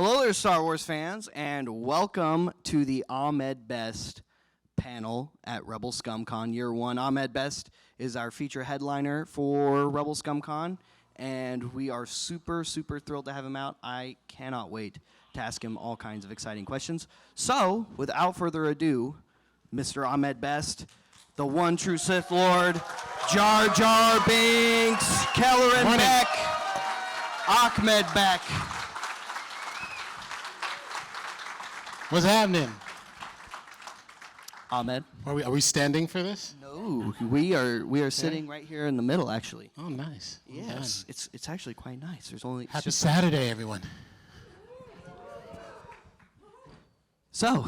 Hello there, Star Wars fans, and welcome to the Ahmed Best panel at Rebel Scum Con Year 1. Ahmed Best is our feature headliner for Rebel Scum Con, and we are super thrilled to have him out. I cannot wait to ask him all kinds of exciting questions. So, without further ado, Mr. Ahmed Best, the one true Sith Lord, Jar Jar Binks, Kelleran Beq, Ahmed Beq. What's happening? Ahmed. Are we standing for this? No, we are sitting right here in the middle, actually. Oh, nice. Yes, it's actually quite nice. There's only Happy Saturday, everyone. So,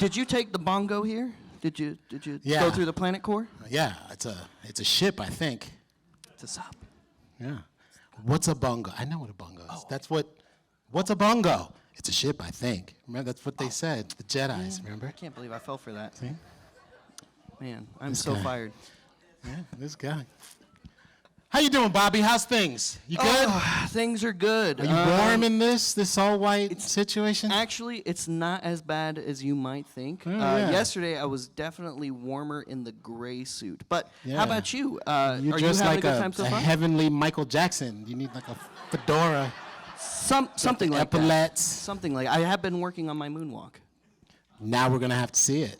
did you take the bongo here? Did you go through the planet core? Yeah, it's a ship, I think. It's a sub. Yeah. What's a bongo? I know what a bongo is. What's a bongo? It's a ship, I think. Remember, that's what they said, the Jedis, remember? I can't believe I fell for that. See? Man, I'm This so guy. fired. Yeah, this guy. How you doing, Bobby? How's things? You good? Things are good. Are you warm in this all-white situation? Actually, it's not as bad as you might think. Yeah. Yesterday, I was definitely warmer in the gray suit. But Yeah. how about you? You're Are you dressed having like a good time so a far? heavenly Michael Jackson. You need like a fedora. Something like that. Epaulets. Something like I have been working on my moonwalk. Now we're gonna have to see it.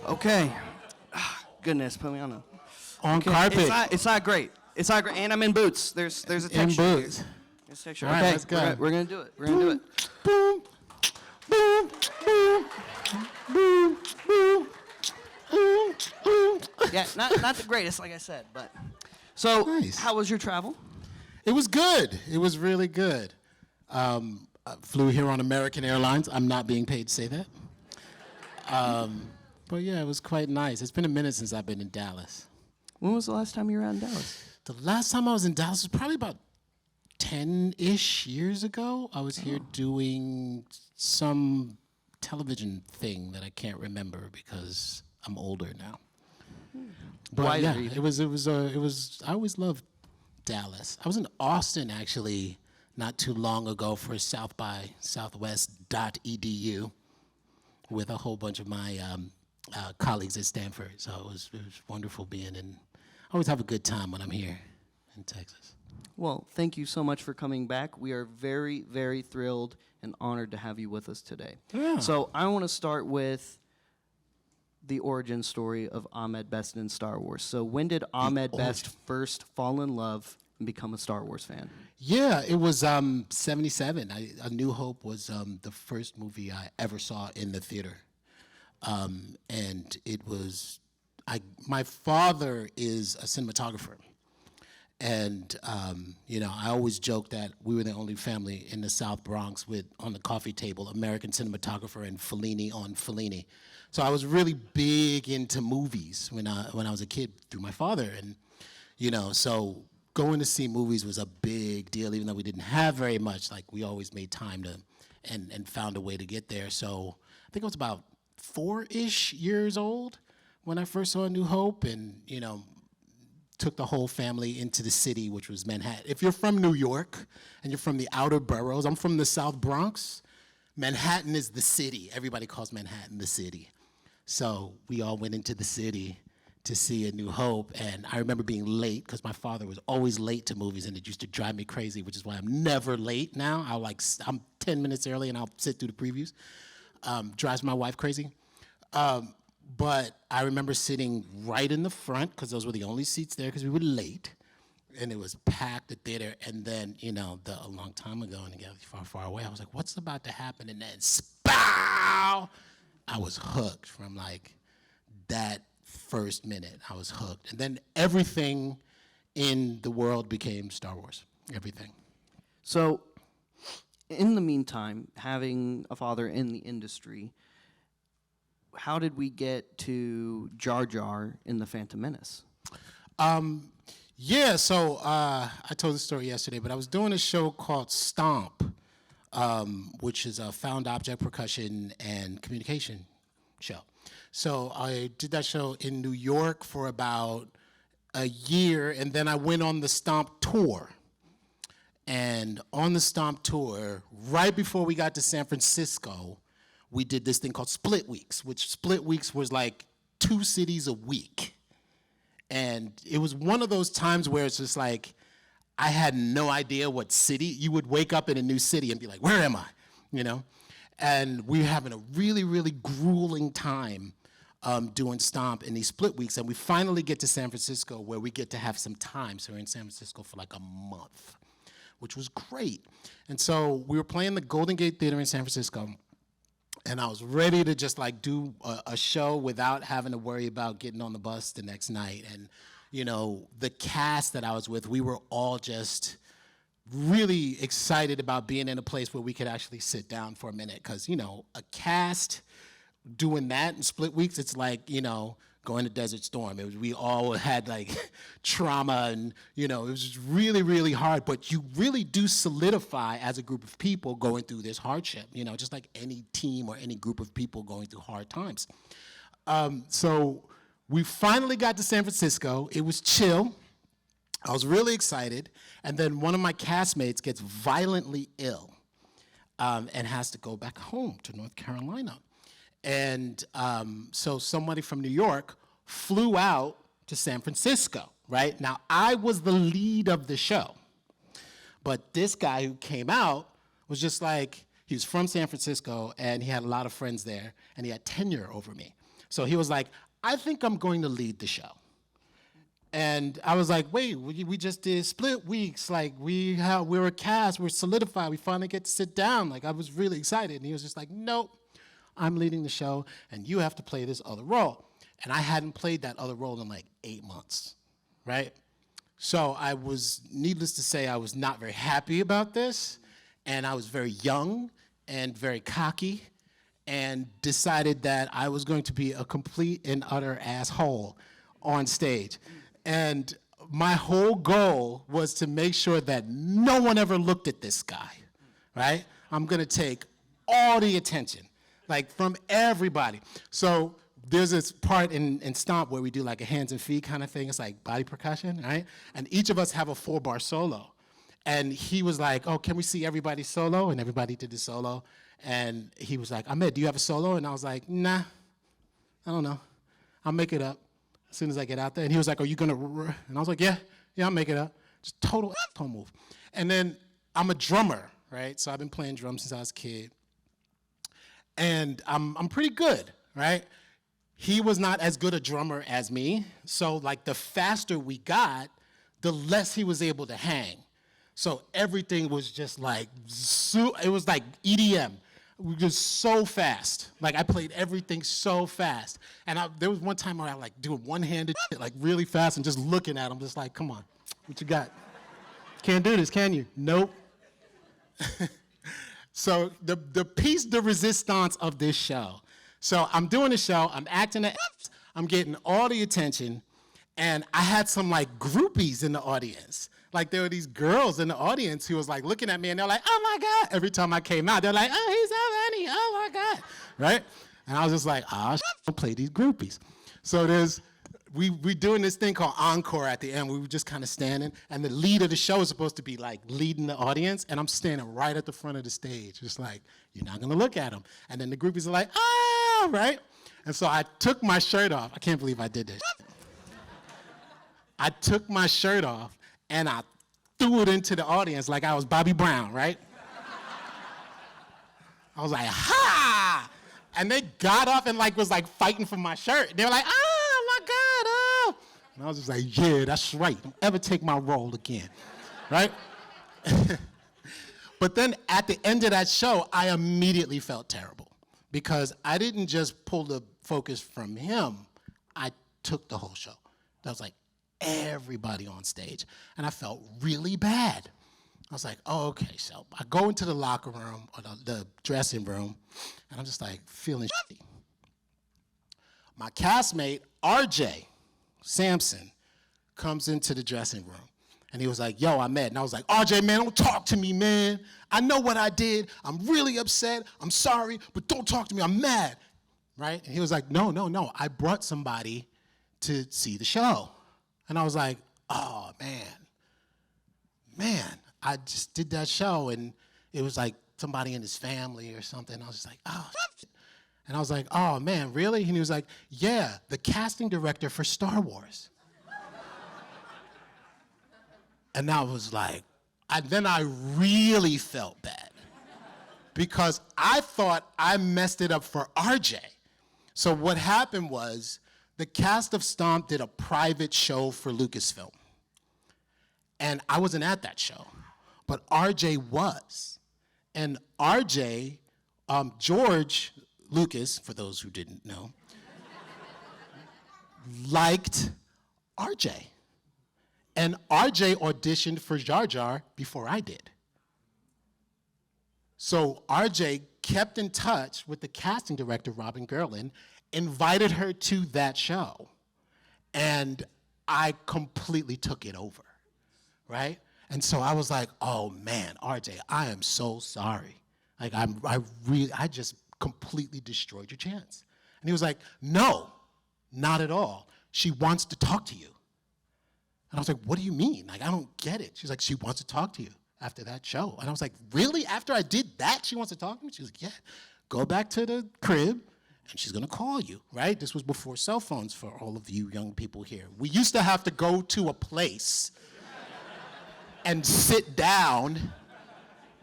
Okay. Goodness, put me on a Carpet. It's not great. It's not great, and I'm in boots. There's a texture. In here. boots. There's texture. All right, Okay, let's go. We're gonna do it. We're gonna do it. Boom, boom, boom, boom, boom, boom, boom. Yeah, not the greatest, like I said, but. So, Nice. how was your travel? It was good. It was really good. I flew here on American Airlines. I'm not being paid to say that. But yeah, it was quite nice. It's been a minute since I've been in Dallas. When was the last time you were out in Dallas? The last time I was in Dallas was probably about 10-ish years ago. I was here doing some television thing that I can't remember because I'm older now. But Why yeah, are you- it was. I always loved Dallas. I was in Austin actually not too long ago for South by Southwest.edu with a whole bunch of my colleagues at Stanford. So it was wonderful being in. I always have a good time when I'm here in Texas. Well, thank you so much for coming back. We are very thrilled and honored to have you with us today. Yeah. So I want to start with the origin story of Ahmed Best in Star Wars. So when did Ahmed Best first fall in love and become a Star Wars fan? Yeah, it was 77. A New Hope was the first movie I ever saw in the theater. And it was, my father is a cinematographer. And, I always joke that we were the only family in the South Bronx with, on the coffee table, American cinematographer and Fellini on Fellini. So I was really big into movies when I was a kid through my father. And, so going to see movies was a big deal, even though we didn't have very much. Like, we always made time to, and found a way to get there. So I think I was about 4-ish years old when I first saw A New Hope, and, took the whole family into the city, which was Manhattan. If you're from New York and you're from the outer boroughs, I'm from the South Bronx, Manhattan is the city. Everybody calls Manhattan the city. So we all went into the city to see A New Hope, and I remember being late because my father was always late to movies, and it used to drive me crazy, which is why I'm never late now. I'm 10 minutes early, and I'll sit through the previews. Drives my wife crazy. But I remember sitting right in the front because those were the only seats there because we were late, and it was packed, the theater. And then, a long time ago, and again, far away, I was like, what's about to happen? And then, spow! I was hooked from like that first minute. I was hooked. And then everything in the world became Star Wars, everything. So, in the meantime, having a father in the industry, how did we get to Jar Jar in the Phantom Menace? So I told the story yesterday, but I was doing a show called Stomp, which is a found object percussion and communication show. So I did that show in New York for about a year, and then I went on the Stomp tour. And on the Stomp tour, right before we got to San Francisco, we did this thing called Split Weeks, which Split Weeks was like 2 cities a week. And it was one of those times where it's just like, I had no idea what city. You would wake up in a new city and be like, where am I? You know? And we were having a really, really grueling time doing Stomp in these Split Weeks. And we finally get to San Francisco where we get to have some time. So we're in San Francisco for like a month, which was great. And so we were playing the Golden Gate Theater in San Francisco. And I was ready to just like do a show without having to worry about getting on the bus the next night. And, you know, the cast that I was with, we were all just really excited about being in a place where we could actually sit down for a minute. Because, you know, a cast doing that in Split Weeks, it's like, you know, going to Desert Storm. We all had like trauma and, you know, it was just really, really hard. But you really do solidify as a group of people going through this hardship, you know, just like any team or any group of people going through hard times. So we finally got to San Francisco. It was chill. I was really excited. And then one of my castmates gets violently ill and has to go back home to North Carolina. And so somebody from New York flew out to San Francisco, right? Now, I was the lead of the show. But this guy who came out was just like, he was from San Francisco, and he had a lot of friends there, and he had tenure over me. So he was like, I think I'm going to lead the show. And I was like, wait, we just did Split Weeks. Like, we're a cast, we're solidified, we finally get to sit down. Like, I was really excited. And he was just like, nope. I'm leading the show, and you have to play this other role. And I hadn't played that other role in like 8 months, right? So I was, needless to say, I was not very happy about this, and I was very young and very cocky, and decided that I was going to be a complete and utter asshole on stage. And my whole goal was to make sure that no one ever looked at this guy, right? I'm gonna take all the attention, like from everybody. So there's this part in Stomp where we do like a hands and feet kind of thing. It's like body percussion, right? And each of us have a 4-bar solo. And he was like, oh, can we see everybody's solo? And everybody did the solo. And he was like, Ahmed, do you have a solo? And I was like, nah, I don't know. I'll make it up as soon as I get out there. And he was like, are you gonna? And I was like, yeah, I'll make it up. Just total asshole move. And then I'm a drummer, right? So I've been playing drums since I was a kid. And I'm pretty good, right? He was not as good a drummer as me. So like the faster we got, the less he was able to hang. So everything was just like, it was like EDM. We just so fast. Like I played everything so fast. And there was one time where I like doing one-handed shit, like really fast and just looking at him, just like, come on, what you got? Can't do this, can you? Nope. So the piece de resistance of this show. So I'm doing the show, I'm acting it, I'm getting all the attention, and I had some like groupies in the audience. Like there were these girls in the audience who was like looking at me and they're like, oh my God. Every time I came out, they're like, oh, he's so funny, oh my God, right? And I was just like, I'll play these groupies. So we doing this thing called encore at the end. We were just kind of standing, and the lead of the show is supposed to be like leading the audience, and I'm standing right at the front of the stage, just like, you're not gonna look at them. And then the groupies are like, ah, right? And so I took my shirt off. I can't believe I did this. I took my shirt off, and I threw it into the audience like I was Bobby Brown, right? I was like, ha! And they got up and like was like fighting for my shirt. They were like, oh my God, oh! And I was just like, yeah, that's right. Don't ever take my role again, right? But then at the end of that show, I immediately felt terrible because I didn't just pull the focus from him, I took the whole show. That was like everybody on stage, and I felt really bad. I was like, oh, okay, so I go into the locker room, or the dressing room, and I'm just like feeling shitty. My castmate, RJ Sampson, comes into the dressing room, and he was like, yo, Ahmed. And I was like, RJ, man, don't talk to me, man. I know what I did. I'm really upset. I'm sorry, but don't talk to me. I'm mad, right? And he was like, no. I brought somebody to see the show. And I was like, oh, man, I just did that show, and it was like somebody in his family or something. I was just like, oh, shit. And I was like, oh, man, really? And he was like, yeah, the casting director for Star Wars. And I was like, then I really felt bad because I thought I messed it up for RJ. So what happened was the cast of Stomp did a private show for Lucasfilm. And I wasn't at that show, but RJ was. And RJ, George Lucas, for those who didn't know, liked RJ. And RJ auditioned for Jar Jar before I did. So RJ kept in touch with the casting director, Robin Gerlin, invited her to that show. And I completely took it over, right? And so I was like, oh man, RJ, I am so sorry. Like I just completely destroyed your chance. And he was like, no, not at all. She wants to talk to you. And I was like, what do you mean? Like, I don't get it. She's like, she wants to talk to you after that show. And I was like, really? After I did that, she wants to talk to me? She was like, yeah, go back to the crib and she's gonna call you, right? This was before cell phones for all of you young people here. We used to have to go to a place and sit down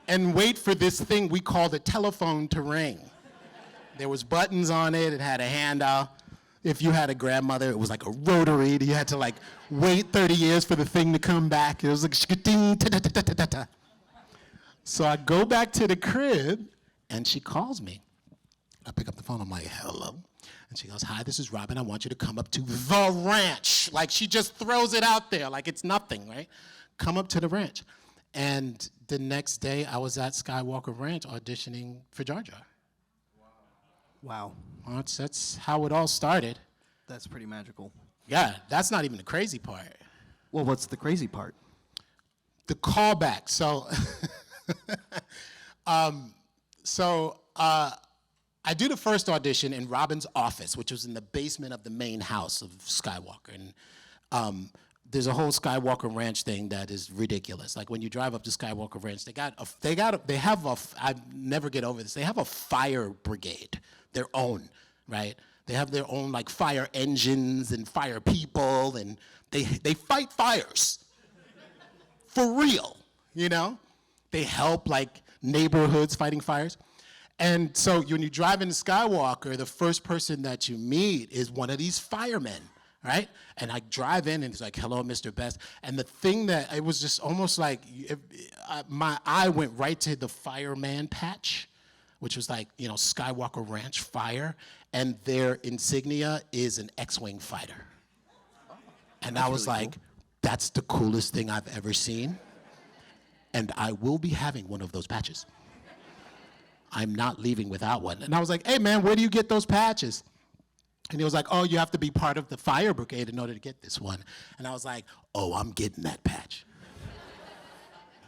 and wait for this thing we called a telephone to ring. There was buttons on it, it had a handout. If you had a grandmother, it was like a rotary. You had to like wait 30 years for the thing to come back. It was like ding, ta ta ta ta ta ta. So I go back to the crib, and she calls me. I pick up the phone. I'm like, hello. And she goes, hi, this is Robin. I want you to come up to the ranch. Like she just throws it out there like it's nothing, right? Come up to the ranch. And the next day, I was at Skywalker Ranch auditioning for Jar Jar. Wow. Well, that's how it all started. That's pretty magical. Yeah, that's not even the crazy part. Well, what's the crazy part? The callback. So, I do the first audition in Robin's office, which was in the basement of the main house of Skywalker. And there's a whole Skywalker Ranch thing that is ridiculous. Like when you drive up to Skywalker Ranch, I never get over this. They have a fire brigade, their own, right? They have their own like fire engines and fire people, and they fight fires for real, you know? They help like neighborhoods fighting fires. And so when you drive into Skywalker, the first person that you meet is one of these firemen, right? And I drive in and it's like, hello, Mr. Best. And the thing that, it was just almost like, my eye went right to the fireman patch, which was like, you know, Skywalker Ranch Fire. And their insignia is an X-Wing fighter. And I was really like, cool. That's the coolest thing I've ever seen. And I will be having one of those patches. I'm not leaving without one. And I was like, hey man, where do you get those patches? And he was like, oh, you have to be part of the fire brigade in order to get this one. And I was like, oh, I'm getting that patch.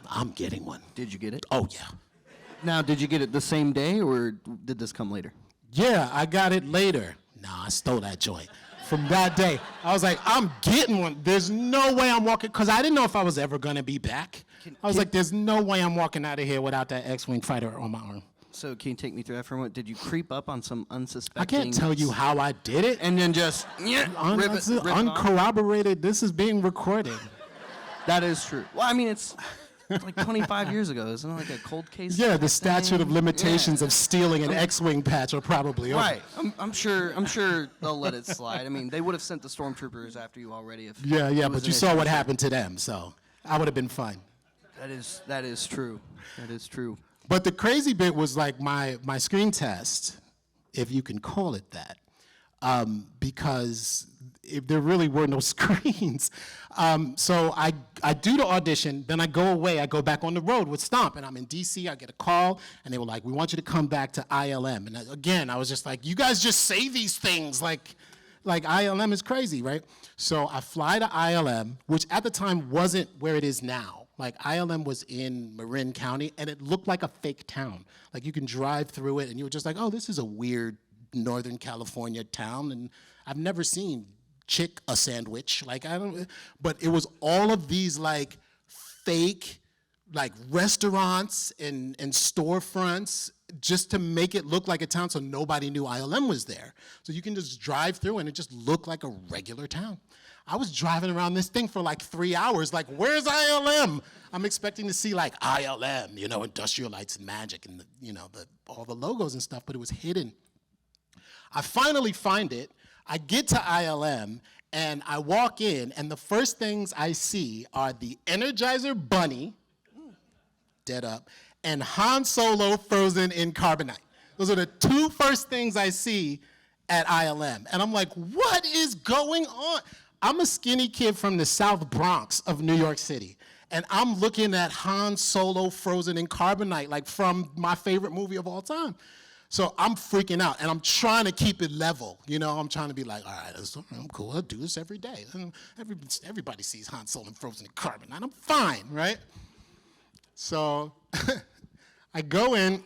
I'm getting one. Did you get it? Oh, yeah. Now, did you get it the same day, or did this come later? Yeah, I got it later. Nah, I stole that joint. From that day, I was like, I'm getting one. There's no way I'm walking, because I didn't know if I was ever going to be back. I was like, there's no way I'm walking out of here without that X-Wing fighter on my arm. So can you take me through that for a moment? Did you creep up on some unsuspecting... I can't tell you how I did it. And then just... uncorroborated. This is being recorded. That is true. Well, I mean, it's like 25 years ago. Isn't it like a cold case? Yeah, the statute of limitations of stealing an X-Wing patch are probably over. Right. I'm sure they'll let it slide. I mean, they would have sent the stormtroopers after you already. If yeah, but you saw what happened to them, so I would have been fine. That is true. That is true. But the crazy bit was like my screen test, if you can call it that, because if there really were no screens. So I do the audition, then I go away, I go back on the road with Stomp, and I'm in DC, I get a call, and they were like, we want you to come back to ILM. And again, I was just like, you guys just say these things, like ILM is crazy, right? So I fly to ILM, which at the time wasn't where it is now. Like ILM was in Marin County, and it looked like a fake town. Like you can drive through it, and you were just like, oh, this is a weird Northern California town, and I've never seen chick a sandwich. Like but it was all of these like fake like restaurants and storefronts just to make it look like a town so nobody knew ILM was there. So you can just drive through and it just looked like a regular town. I was driving around this thing for like 3 hours, like, where's ILM? I'm expecting to see like ILM, you know, Industrial Lights and Magic and, all the logos and stuff, but it was hidden. I finally find it. I get to ILM and I walk in and the first things I see are the Energizer Bunny, dead up, and Han Solo frozen in carbonite. Those are the two first things I see at ILM. And I'm like, what is going on? I'm a skinny kid from the South Bronx of New York City. And I'm looking at Han Solo frozen in carbonite, like from my favorite movie of all time. So I'm freaking out, and I'm trying to keep it level. You know, I'm trying to be like, all right, I'm cool. I do this every day. Everybody sees Han Solo frozen in carbonite. I'm fine, right? So I go in,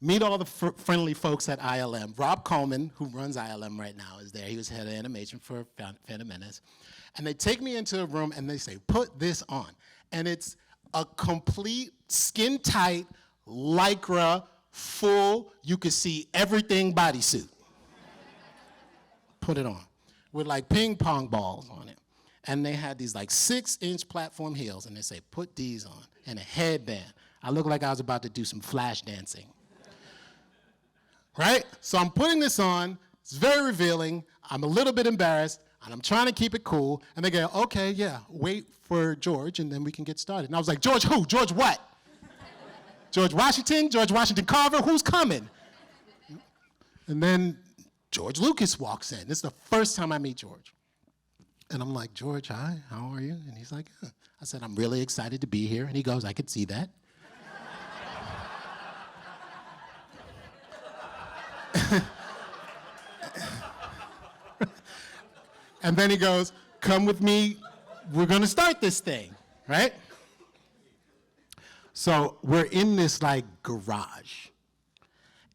meet all the friendly folks at ILM. Rob Coleman, who runs ILM right now, is there. He was head of animation for Phantom Menace. And they take me into a room, and they say, put this on. And it's a complete skin-tight, Lycra, full, you could see everything bodysuit. Put it on. With like ping pong balls on it. And they had these like 6-inch platform heels, and they say, put these on, and a headband. I looked like I was about to do some flash dancing. Right? So I'm putting this on, it's very revealing, I'm a little bit embarrassed, and I'm trying to keep it cool, and they go, okay, yeah, wait for George, and then we can get started. And I was like, George who? George what? George Washington? George Washington Carver? Who's coming? And then George Lucas walks in. This is the first time I meet George. And I'm like, George, hi, how are you? And he's like, huh. I said, I'm really excited to be here. And he goes, I could see that. And then he goes, come with me, we're gonna start this thing, right? So we're in this like garage.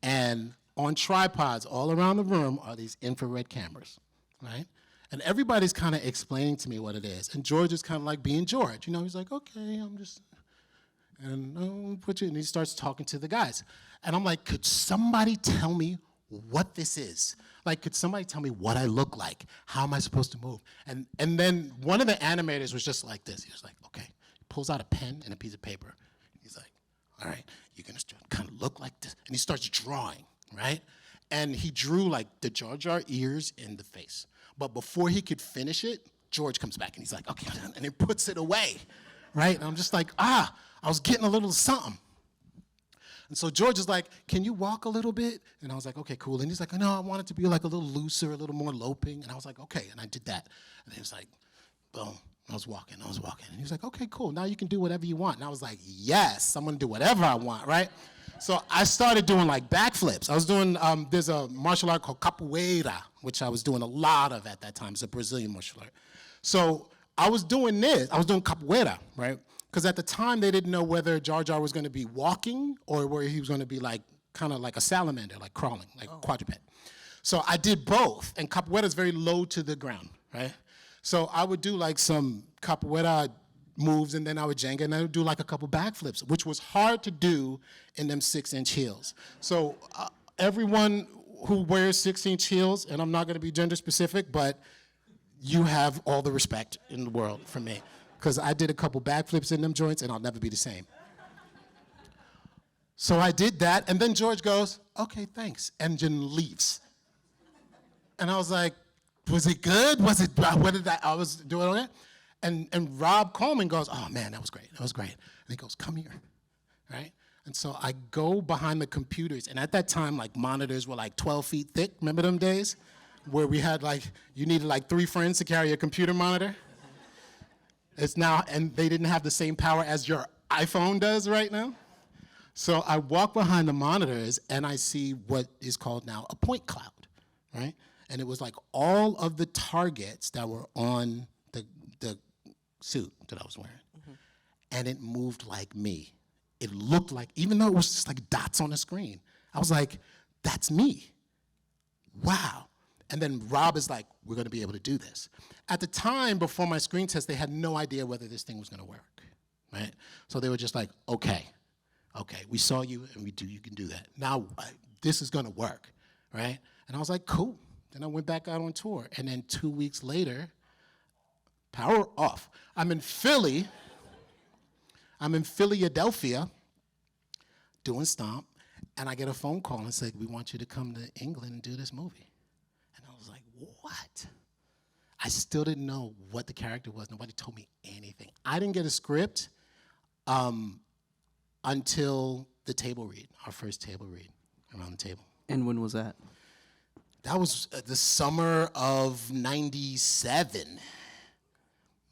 And on tripods all around the room are these infrared cameras, right? And everybody's kind of explaining to me what it is. And George is kind of like being George. You know, he's like, okay, I'm just, and and he starts talking to the guys. And I'm like, could somebody tell me what this is? Like, could somebody tell me what I look like? How am I supposed to move? And then one of the animators was just like this. He was like, okay. He pulls out a pen and a piece of paper. He's like, all right, you're gonna kind of look like this. And he starts drawing, right? And he drew like the Jar Jar ears in the face. But before he could finish it, George comes back and he's like, okay, and he puts it away, right? And I'm just like, I was getting a little something. And so George is like, can you walk a little bit? And I was like, okay, cool. And he's like, no, I want it to be like a little looser, a little more loping. And I was like, okay. And I did that. And he was like, boom. I was walking. And he was like, okay, cool. Now you can do whatever you want. And I was like, yes, I'm going to do whatever I want, right? So I started doing like backflips. I was doing, there's a martial art called capoeira, which I was doing a lot of at that time. It's a Brazilian martial art. So I was doing this. I was doing capoeira, right? Because at the time, they didn't know whether Jar Jar was going to be walking or where he was going to be like, kind of like a salamander, like crawling, like quadruped. So I did both. And capoeira is very low to the ground, right? So I would do like some capoeira moves, and then I would Jenga, and I would do like a couple backflips, which was hard to do in them 6-inch heels. So everyone who wears 6-inch heels, and I'm not going to be gender specific, but you have all the respect in the world from me, because I did a couple backflips in them joints, and I'll never be the same. So I did that, and then George goes, okay, thanks, and then leaves. And I was like, was it good? Was it, what did I was doing on it? And Rob Coleman goes, oh man, that was great. And he goes, come here, right? And so I go behind the computers, and at that time, like monitors were like 12 feet thick. Remember them days? Where we had like, you needed like 3 friends to carry a computer monitor? It's now, and they didn't have the same power as your iPhone does right now. So I walk behind the monitors, and I see what is called now a point cloud, right? And it was like all of the targets that were on the suit that I was wearing. Mm-hmm. And it moved like me. It looked like, even though it was just like dots on the screen, I was like, that's me. Wow. And then Rob is like, we're gonna be able to do this. At the time, before my screen test, they had no idea whether this thing was gonna work, right? So they were just like, okay, we saw you and you can do that. Now this is gonna work, right? And I was like, cool. Then I went back out on tour, and then 2 weeks later, power off. I'm in Philadelphia, doing Stomp, and I get a phone call and say, we want you to come to England and do this movie. And I was like, what? I still didn't know what the character was. Nobody told me anything. I didn't get a script until the table read, our first table read around the table. And when was that? That was the summer of '97.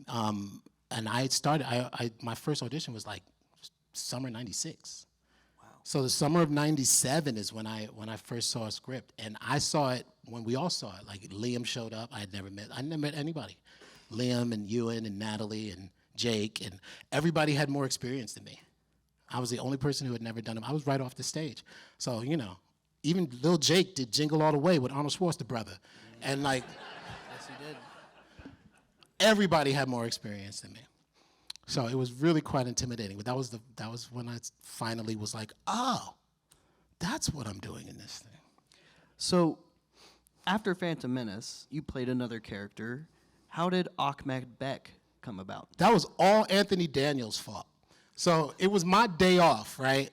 And I had started, my first audition was like summer '96. Wow. So the summer of '97 is when I first saw a script. And I saw it when we all saw it. Like Liam showed up. I never met anybody. Liam and Ewan and Natalie and Jake, and everybody had more experience than me. I was the only person who had never done it. I was right off the stage. So, even Lil Jake did Jingle All the Way with Arnold Schwarzenegger, brother. And like, Yes, he did. everybody had more experience than me. So it was really quite intimidating. But that was when I finally was like, oh, that's what I'm doing in this thing. So, after Phantom Menace, you played another character. How did Ahmed Beq come about? That was all Anthony Daniels' fault. So it was my day off, right?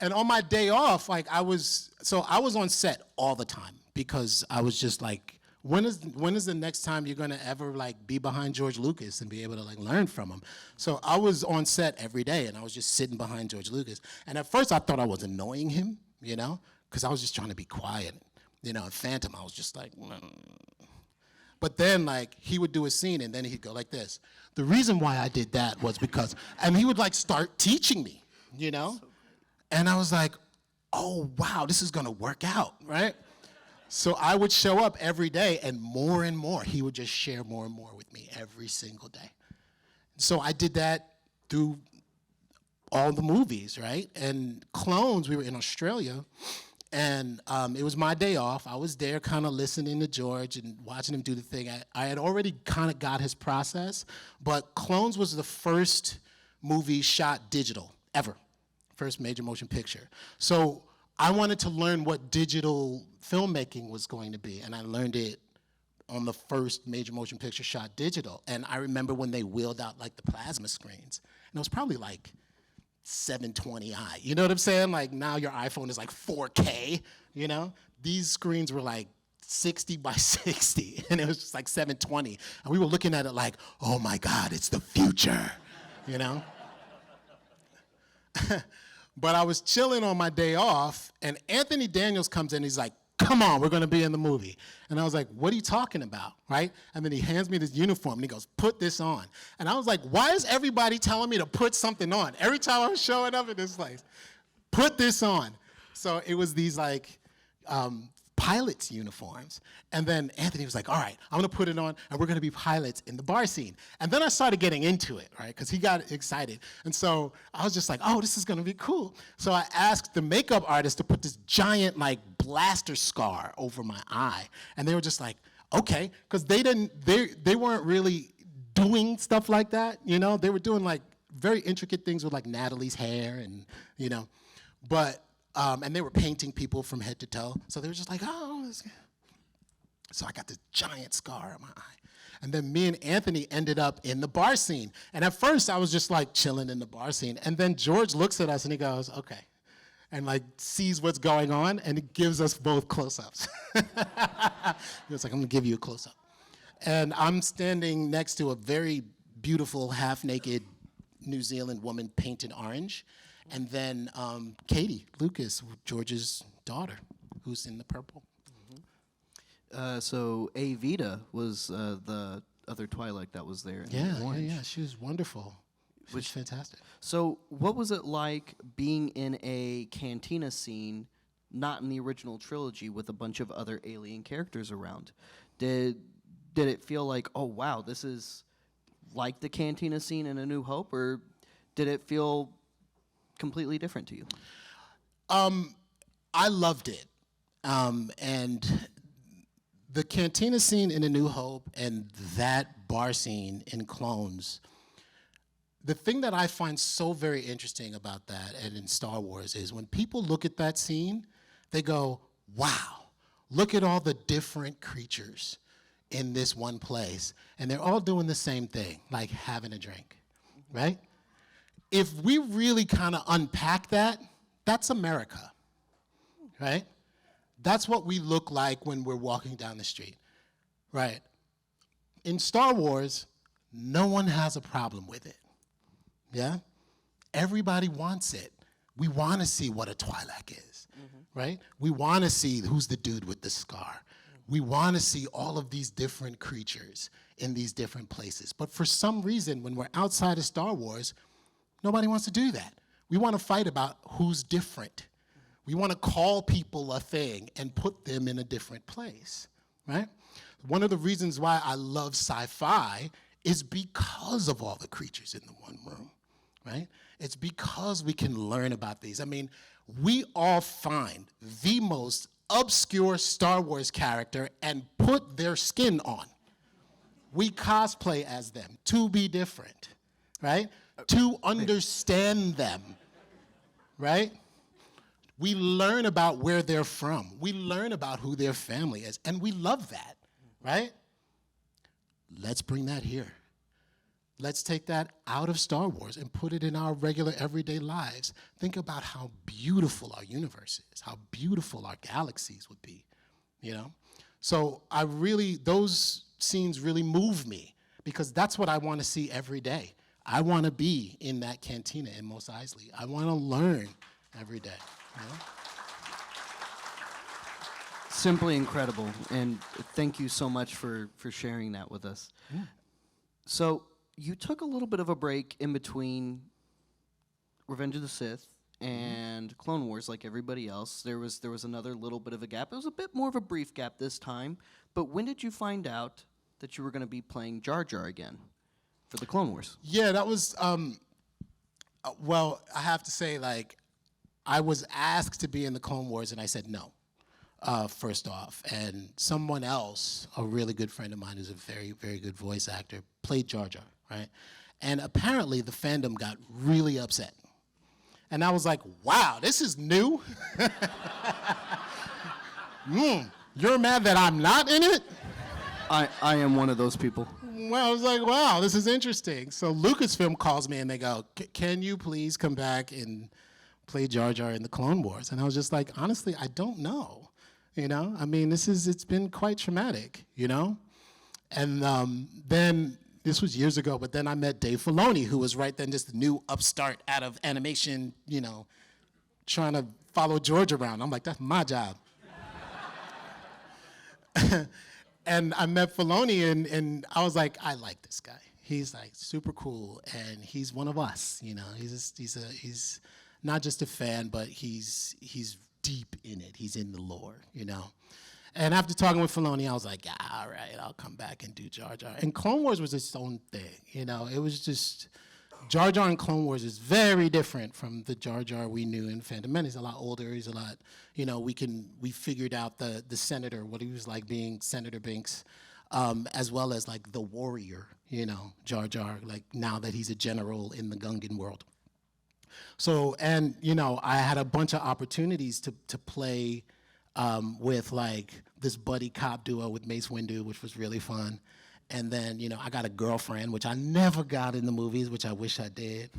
And on my day off, like I was on set all the time because I was just like, when is the next time you're gonna ever like be behind George Lucas and be able to like learn from him? So I was on set every day and I was just sitting behind George Lucas. And at first I thought I was annoying him, because I was just trying to be quiet. In Phantom, I was just like, But then like he would do a scene and then he'd go like this. The reason why I did that was because, and he would like start teaching me, And I was like, oh, wow, this is gonna work out, right? So I would show up every day and more, he would just share more and more with me every single day. So I did that through all the movies, right? And Clones, we were in Australia, and it was my day off. I was there kind of listening to George and watching him do the thing. I had already kind of got his process, but Clones was the first movie shot digital ever. First major motion picture. So I wanted to learn what digital filmmaking was going to be, and I learned it on the first major motion picture shot digital. And I remember when they wheeled out like the plasma screens, and it was probably like 720i. You know what I'm saying? Like now your iPhone is like 4K, These screens were like 60 by 60, and it was just like 720. And we were looking at it like, oh my God, it's the future, But I was chilling on my day off, and Anthony Daniels comes in, he's like, come on, we're gonna be in the movie. And I was like, what are you talking about, right? And then he hands me this uniform, and he goes, put this on. And I was like, why is everybody telling me to put something on? Every time I'm showing up in this place, put this on. So it was these like pilot's uniforms. And then Anthony was like, all right, I'm gonna put it on, and we're gonna be pilots in the bar scene. And then I started getting into it, right? Because he got excited. And so I was just like, oh, this is gonna be cool. So I asked the makeup artist to put this giant like blaster scar over my eye. And they were just like, okay, because they weren't really doing stuff like that, They were doing like very intricate things with like Natalie's hair and, but and they were painting people from head to toe. So they were just like, oh. So I got this giant scar on my eye. And then me and Anthony ended up in the bar scene. And at first I was just like chilling in the bar scene. And then George looks at us and he goes, okay. And like sees what's going on and he gives us both close-ups. He was like, I'm gonna give you a close-up. And I'm standing next to a very beautiful half-naked New Zealand woman painted orange. And then Katie Lucas, George's daughter, who's in the purple. So Avita was the other Twilight that was there. Yeah. She was wonderful. She was fantastic. So what was it like being in a cantina scene, not in the original trilogy, with a bunch of other alien characters around? Did it feel like, oh wow, this is like the cantina scene in A New Hope, or did it feel completely different to you? I loved it. And the cantina scene in A New Hope and that bar scene in Clones, the thing that I find so very interesting about that and in Star Wars is when people look at that scene, they go, wow, look at all the different creatures in this one place. And they're all doing the same thing, like having a drink, right? If we really kind of unpack that, that's America, right? That's what we look like when we're walking down the street, right? In Star Wars, no one has a problem with it, yeah? Everybody wants it. We want to see what a Twi'lek is, right? We want to see who's the dude with the scar. We want to see all of these different creatures in these different places. But for some reason, when we're outside of Star Wars, nobody wants to do that. We want to fight about who's different. We want to call people a thing and put them in a different place, right? One of the reasons why I love sci-fi is because of all the creatures in the one room, right? It's because we can learn about these. I mean, we all find the most obscure Star Wars character and put their skin on. We cosplay as them to be different, right? To understand them, right? We learn about where they're from. We learn about who their family is, and we love that, right? Let's bring that here. Let's take that out of Star Wars and put it in our regular everyday lives. Think about how beautiful our universe is, how beautiful our galaxies would be, you know? So those scenes really move me because that's what I want to see every day. I want to be in that cantina in Mos Eisley. I want to learn every day, you know? Simply incredible, and thank you so much for sharing that with us. Yeah. So you took a little bit of a break in between Revenge of the Sith and Clone Wars, like everybody else. There was another little bit of a gap. It was a bit more of a brief gap this time. But when did you find out that you were going to be playing Jar Jar again for the Clone Wars? Yeah, that was, well, I have to say, like, I was asked to be in the Clone Wars, and I said no, first off. And someone else, a really good friend of mine who's a very, very good voice actor, played Jar Jar, right? And apparently the fandom got really upset. And I was like, wow, this is new? You're mad that I'm not in it? I am one of those people. Well, I was like, wow, this is interesting. So Lucasfilm calls me and they go, can you please come back and play Jar Jar in the Clone Wars? And I was just like, honestly, I don't know. You know, I mean, it's been quite traumatic, you know? And then, this was years ago, but then I met Dave Filoni, who was right then just the new upstart out of animation, you know, trying to follow George around. I'm like, that's my job. And I met Filoni, and I was like, I like this guy. He's like super cool, and he's one of us, you know. He's not just a fan, but he's deep in it. He's in the lore, you know. And after talking with Filoni, I was like, yeah, all right, I'll come back and do Jar Jar. And Clone Wars was its own thing, you know. It was just, Jar Jar in Clone Wars is very different from the Jar Jar we knew in Phantom Menace. He's a lot older. He's a lot, you know, we figured out the senator, what he was like being Senator Binks, as well as like the warrior, you know, Jar Jar, like now that he's a general in the Gungan world. So, and, you know, I had a bunch of opportunities to play with like this buddy cop duo with Mace Windu, which was really fun. And then, you know, I got a girlfriend, which I never got in the movies, which I wish I did.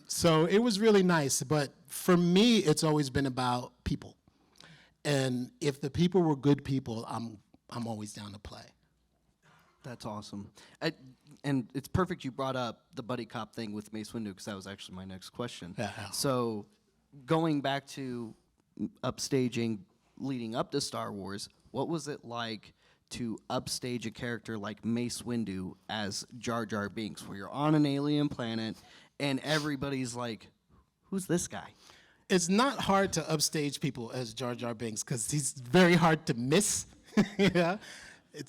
So it was really nice. But for me, it's always been about people. And if the people were good people, I'm always down to play. That's awesome. And it's perfect you brought up the buddy cop thing with Mace Windu, because that was actually my next question. Yeah. So going back to upstaging leading up to Star Wars, what was it like to upstage a character like Mace Windu as Jar Jar Binks, where you're on an alien planet and everybody's like, who's this guy? It's not hard to upstage people as Jar Jar Binks because he's very hard to miss. Yeah,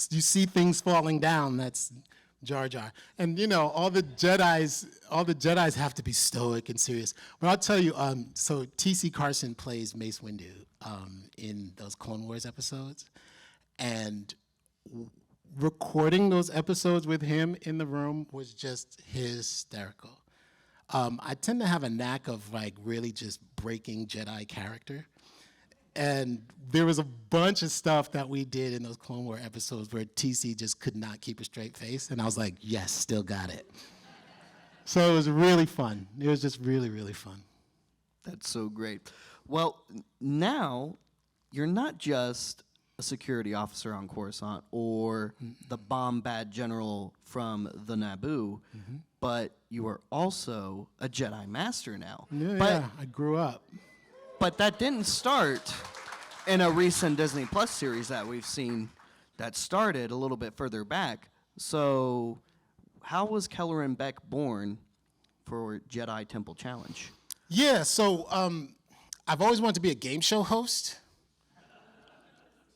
you see things falling down. That's Jar Jar, and you know all the Jedi's have to be stoic and serious. But I'll tell you, so T.C. Carson plays Mace Windu in those Clone Wars episodes, and recording those episodes with him in the room was just hysterical. I tend to have a knack of like really just breaking Jedi character. And there was a bunch of stuff that we did in those Clone War episodes where TC just could not keep a straight face. And I was like, yes, still got it. So it was really fun. It was just really, really fun. That's so great. Well, now you're not just a security officer on Coruscant or the bomb bad general from the Naboo, but you are also a Jedi Master now. Yeah, I grew up. But that didn't start in a recent Disney Plus series that we've seen that started a little bit further back. So how was Kelleran Beq born for Jedi Temple Challenge? Yeah, so I've always wanted to be a game show host.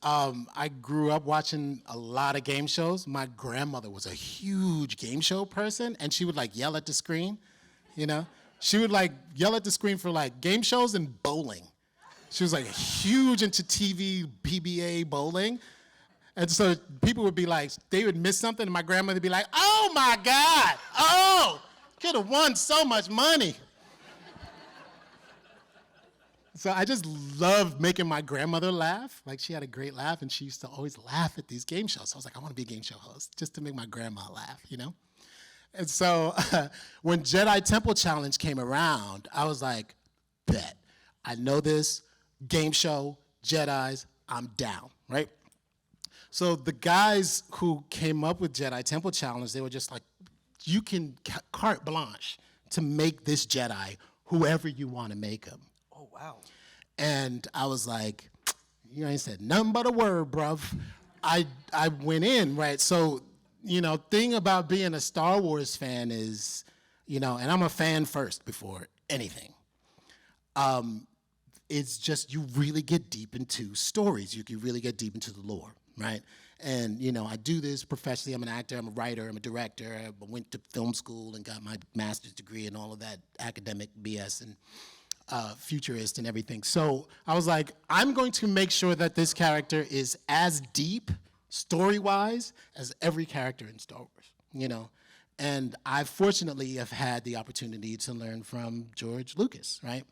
I grew up watching a lot of game shows. My grandmother was a huge game show person, and she would like yell at the screen, you know? She would like yell at the screen for like game shows and bowling. She was like huge into TV, PBA, bowling. And so people would be like, they would miss something, and my grandmother would be like, oh my God, oh, could have won so much money. So I just loved making my grandmother laugh. Like, she had a great laugh, and she used to always laugh at these game shows. So I was like, I want to be a game show host just to make my grandma laugh, you know? And so when Jedi Temple Challenge came around, I was like, bet. I know this game show, Jedis, I'm down, right? So the guys who came up with Jedi Temple Challenge, they were just like, you can carte blanche to make this Jedi whoever you want to make him. Oh, wow. And I was like, you ain't said nothing but a word, bruv. I went in, right? So, you know, thing about being a Star Wars fan is, you know, and I'm a fan first before anything. It's just you really get deep into stories. You can really get deep into the lore, right? And, you know, I do this professionally. I'm an actor, I'm a writer, I'm a director. I went to film school and got my master's degree and all of that academic BS and futurist and everything. So I was like, I'm going to make sure that this character is as deep, story-wise, as every character in Star Wars, you know? And I fortunately have had the opportunity to learn from George Lucas, right?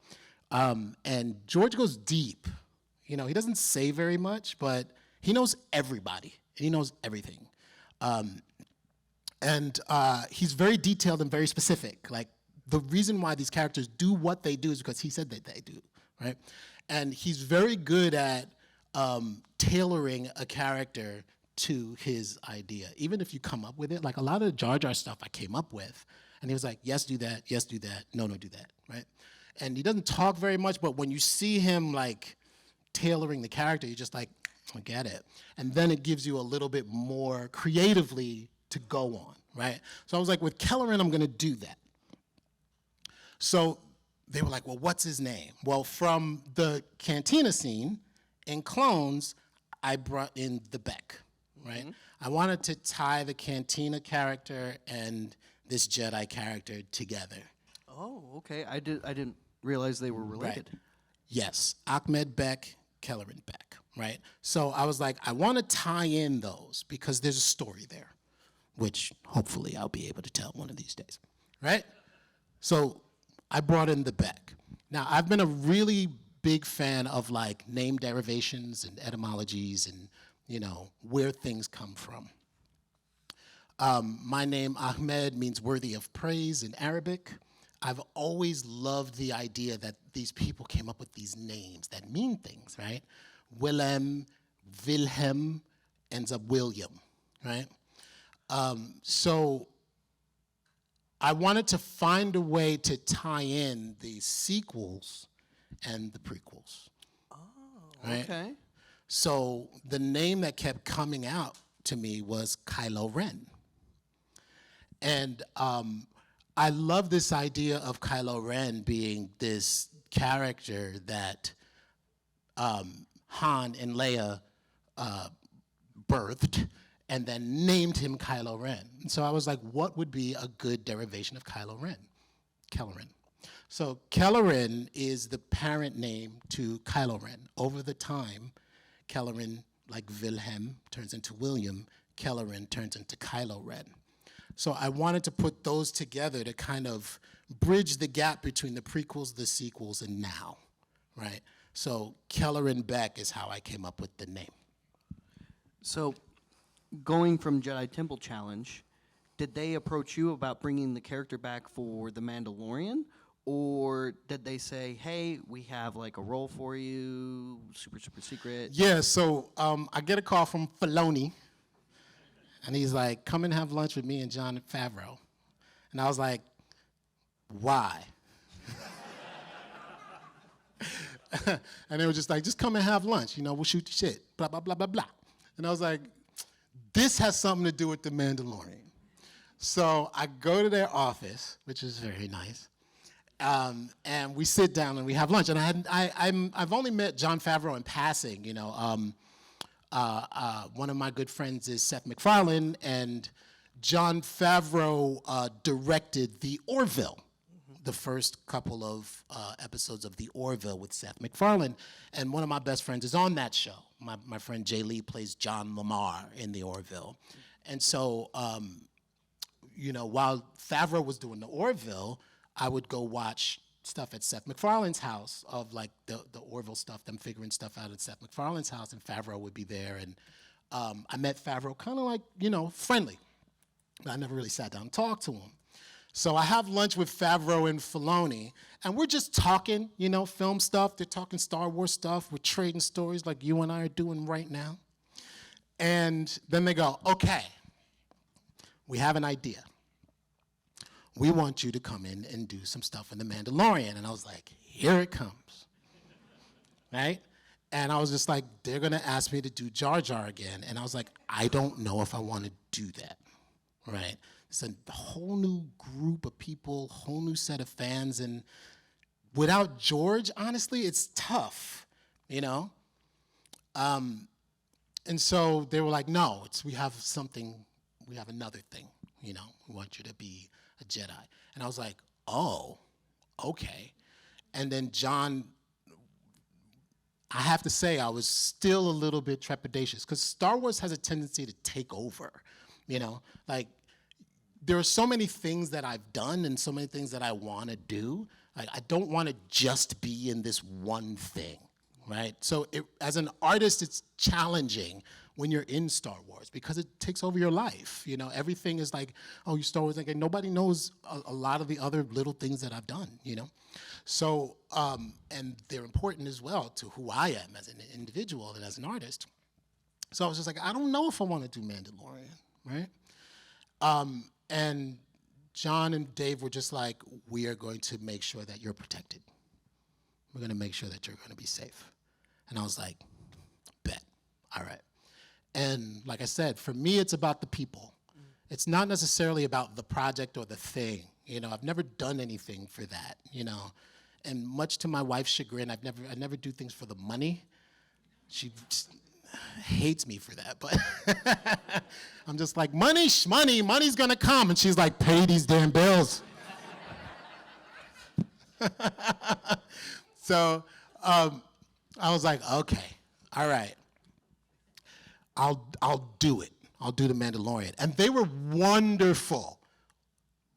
And George goes deep. You know, he doesn't say very much, but he knows everybody, and he knows everything. And he's very detailed and very specific. Like, the reason why these characters do what they do is because he said that they do, right? And he's very good at tailoring a character to his idea, even if you come up with it. Like, a lot of Jar Jar stuff I came up with, and he was like, yes, do that, no, do that, right? And he doesn't talk very much, but when you see him, like, tailoring the character, you're just like, I get it. And then it gives you a little bit more creatively to go on, right? So I was like, with Kelleran, I'm gonna do that. So they were like, well, what's his name? Well, from the Cantina scene in Clones, I brought in the Beq, right? Mm-hmm. I wanted to tie the Cantina character and this Jedi character together. Oh, okay. I didn't realize they were related. Right. Yes, Ahmed Beq, Kelleran Beq, right? So I was like, I want to tie in those because there's a story there, which hopefully I'll be able to tell one of these days, right? So I brought in the Beq. Now, I've been a really big fan of like name derivations and etymologies and, you know, where things come from. My name, Ahmed, means worthy of praise in Arabic. I've always loved the idea that these people came up with these names that mean things, right? Willem, Wilhelm, ends up William, right? So I wanted to find a way to tie in the sequels and the prequels. Oh, right? Okay. So the name that kept coming out to me was Kylo Ren. And I love this idea of Kylo Ren being this character that Han and Leia birthed and then named him Kylo Ren. And so I was like, what would be a good derivation of Kylo Ren? Kelleran. So Kelleran is the parent name to Kylo Ren. Over the time, Kelleran, like Wilhelm, turns into William. Kelleran turns into Kylo Ren. So I wanted to put those together to kind of bridge the gap between the prequels, the sequels, and now, right? So Kelleran Beq is how I came up with the name. So, going from Jedi Temple Challenge, did they approach you about bringing the character back for the Mandalorian? Or did they say, hey, we have like a role for you, super, super secret? Yeah, so I get a call from Filoni, and he's like, come and have lunch with me and Jon Favreau. And I was like, why? And they were just like, just come and have lunch. You know, we'll shoot the shit, blah, blah, blah, blah, blah. And I was like, this has something to do with the Mandalorian. So I go to their office, which is very nice, and we sit down and we have lunch. And I've only met Jon Favreau in passing. You know, one of my good friends is Seth MacFarlane, and Jon Favreau directed The Orville, the first couple of episodes of The Orville with Seth MacFarlane. And one of my best friends is on that show. My friend Jay Lee plays John Lamar in The Orville. And so, you know, while Favreau was doing The Orville, I would go watch stuff at Seth MacFarlane's house of like the Orville stuff, them figuring stuff out at Seth MacFarlane's house, and Favreau would be there. And I met Favreau kind of like, you know, friendly. But I never really sat down and talked to him. So I have lunch with Favreau and Filoni, and we're just talking, you know, film stuff. They're talking Star Wars stuff. We're trading stories like you and I are doing right now. And then they go, okay, we have an idea. We want you to come in and do some stuff in The Mandalorian. And I was like, here it comes, right? And I was just like, they're gonna ask me to do Jar Jar again. And I was like, I don't know if I wanna do that, right? It's a whole new group of people, whole new set of fans. And without George, honestly, it's tough, you know? And so they were like, no, we have another thing, you know? We want you to be a Jedi. And I was like, oh, okay. And then John, I have to say, I was still a little bit trepidatious because Star Wars has a tendency to take over, you know? Like, there are so many things that I've done and so many things that I want to do. Like, I don't want to just be in this one thing, right? So as an artist, it's challenging when you're in Star Wars because it takes over your life. You know, everything is like, oh, you Star Wars. Like, nobody knows a lot of the other little things that I've done, you know? So, and they're important as well to who I am as an individual and as an artist. So I was just like, I don't know if I want to do Mandalorian, right? And John and Dave were just like, we are going to make sure that you're protected. We're going to make sure that you're going to be safe. And I was like, bet, all right. And like I said, for me, it's about the people. It's not necessarily about the project or the thing. You know, I've never done anything for that, you know. And much to my wife's chagrin, I never do things for the money. She hates me for that, but I'm just like, money's gonna come. And she's like, pay these damn bills. So I was like, okay, all right, I'll do it. I'll do The Mandalorian. And they were wonderful.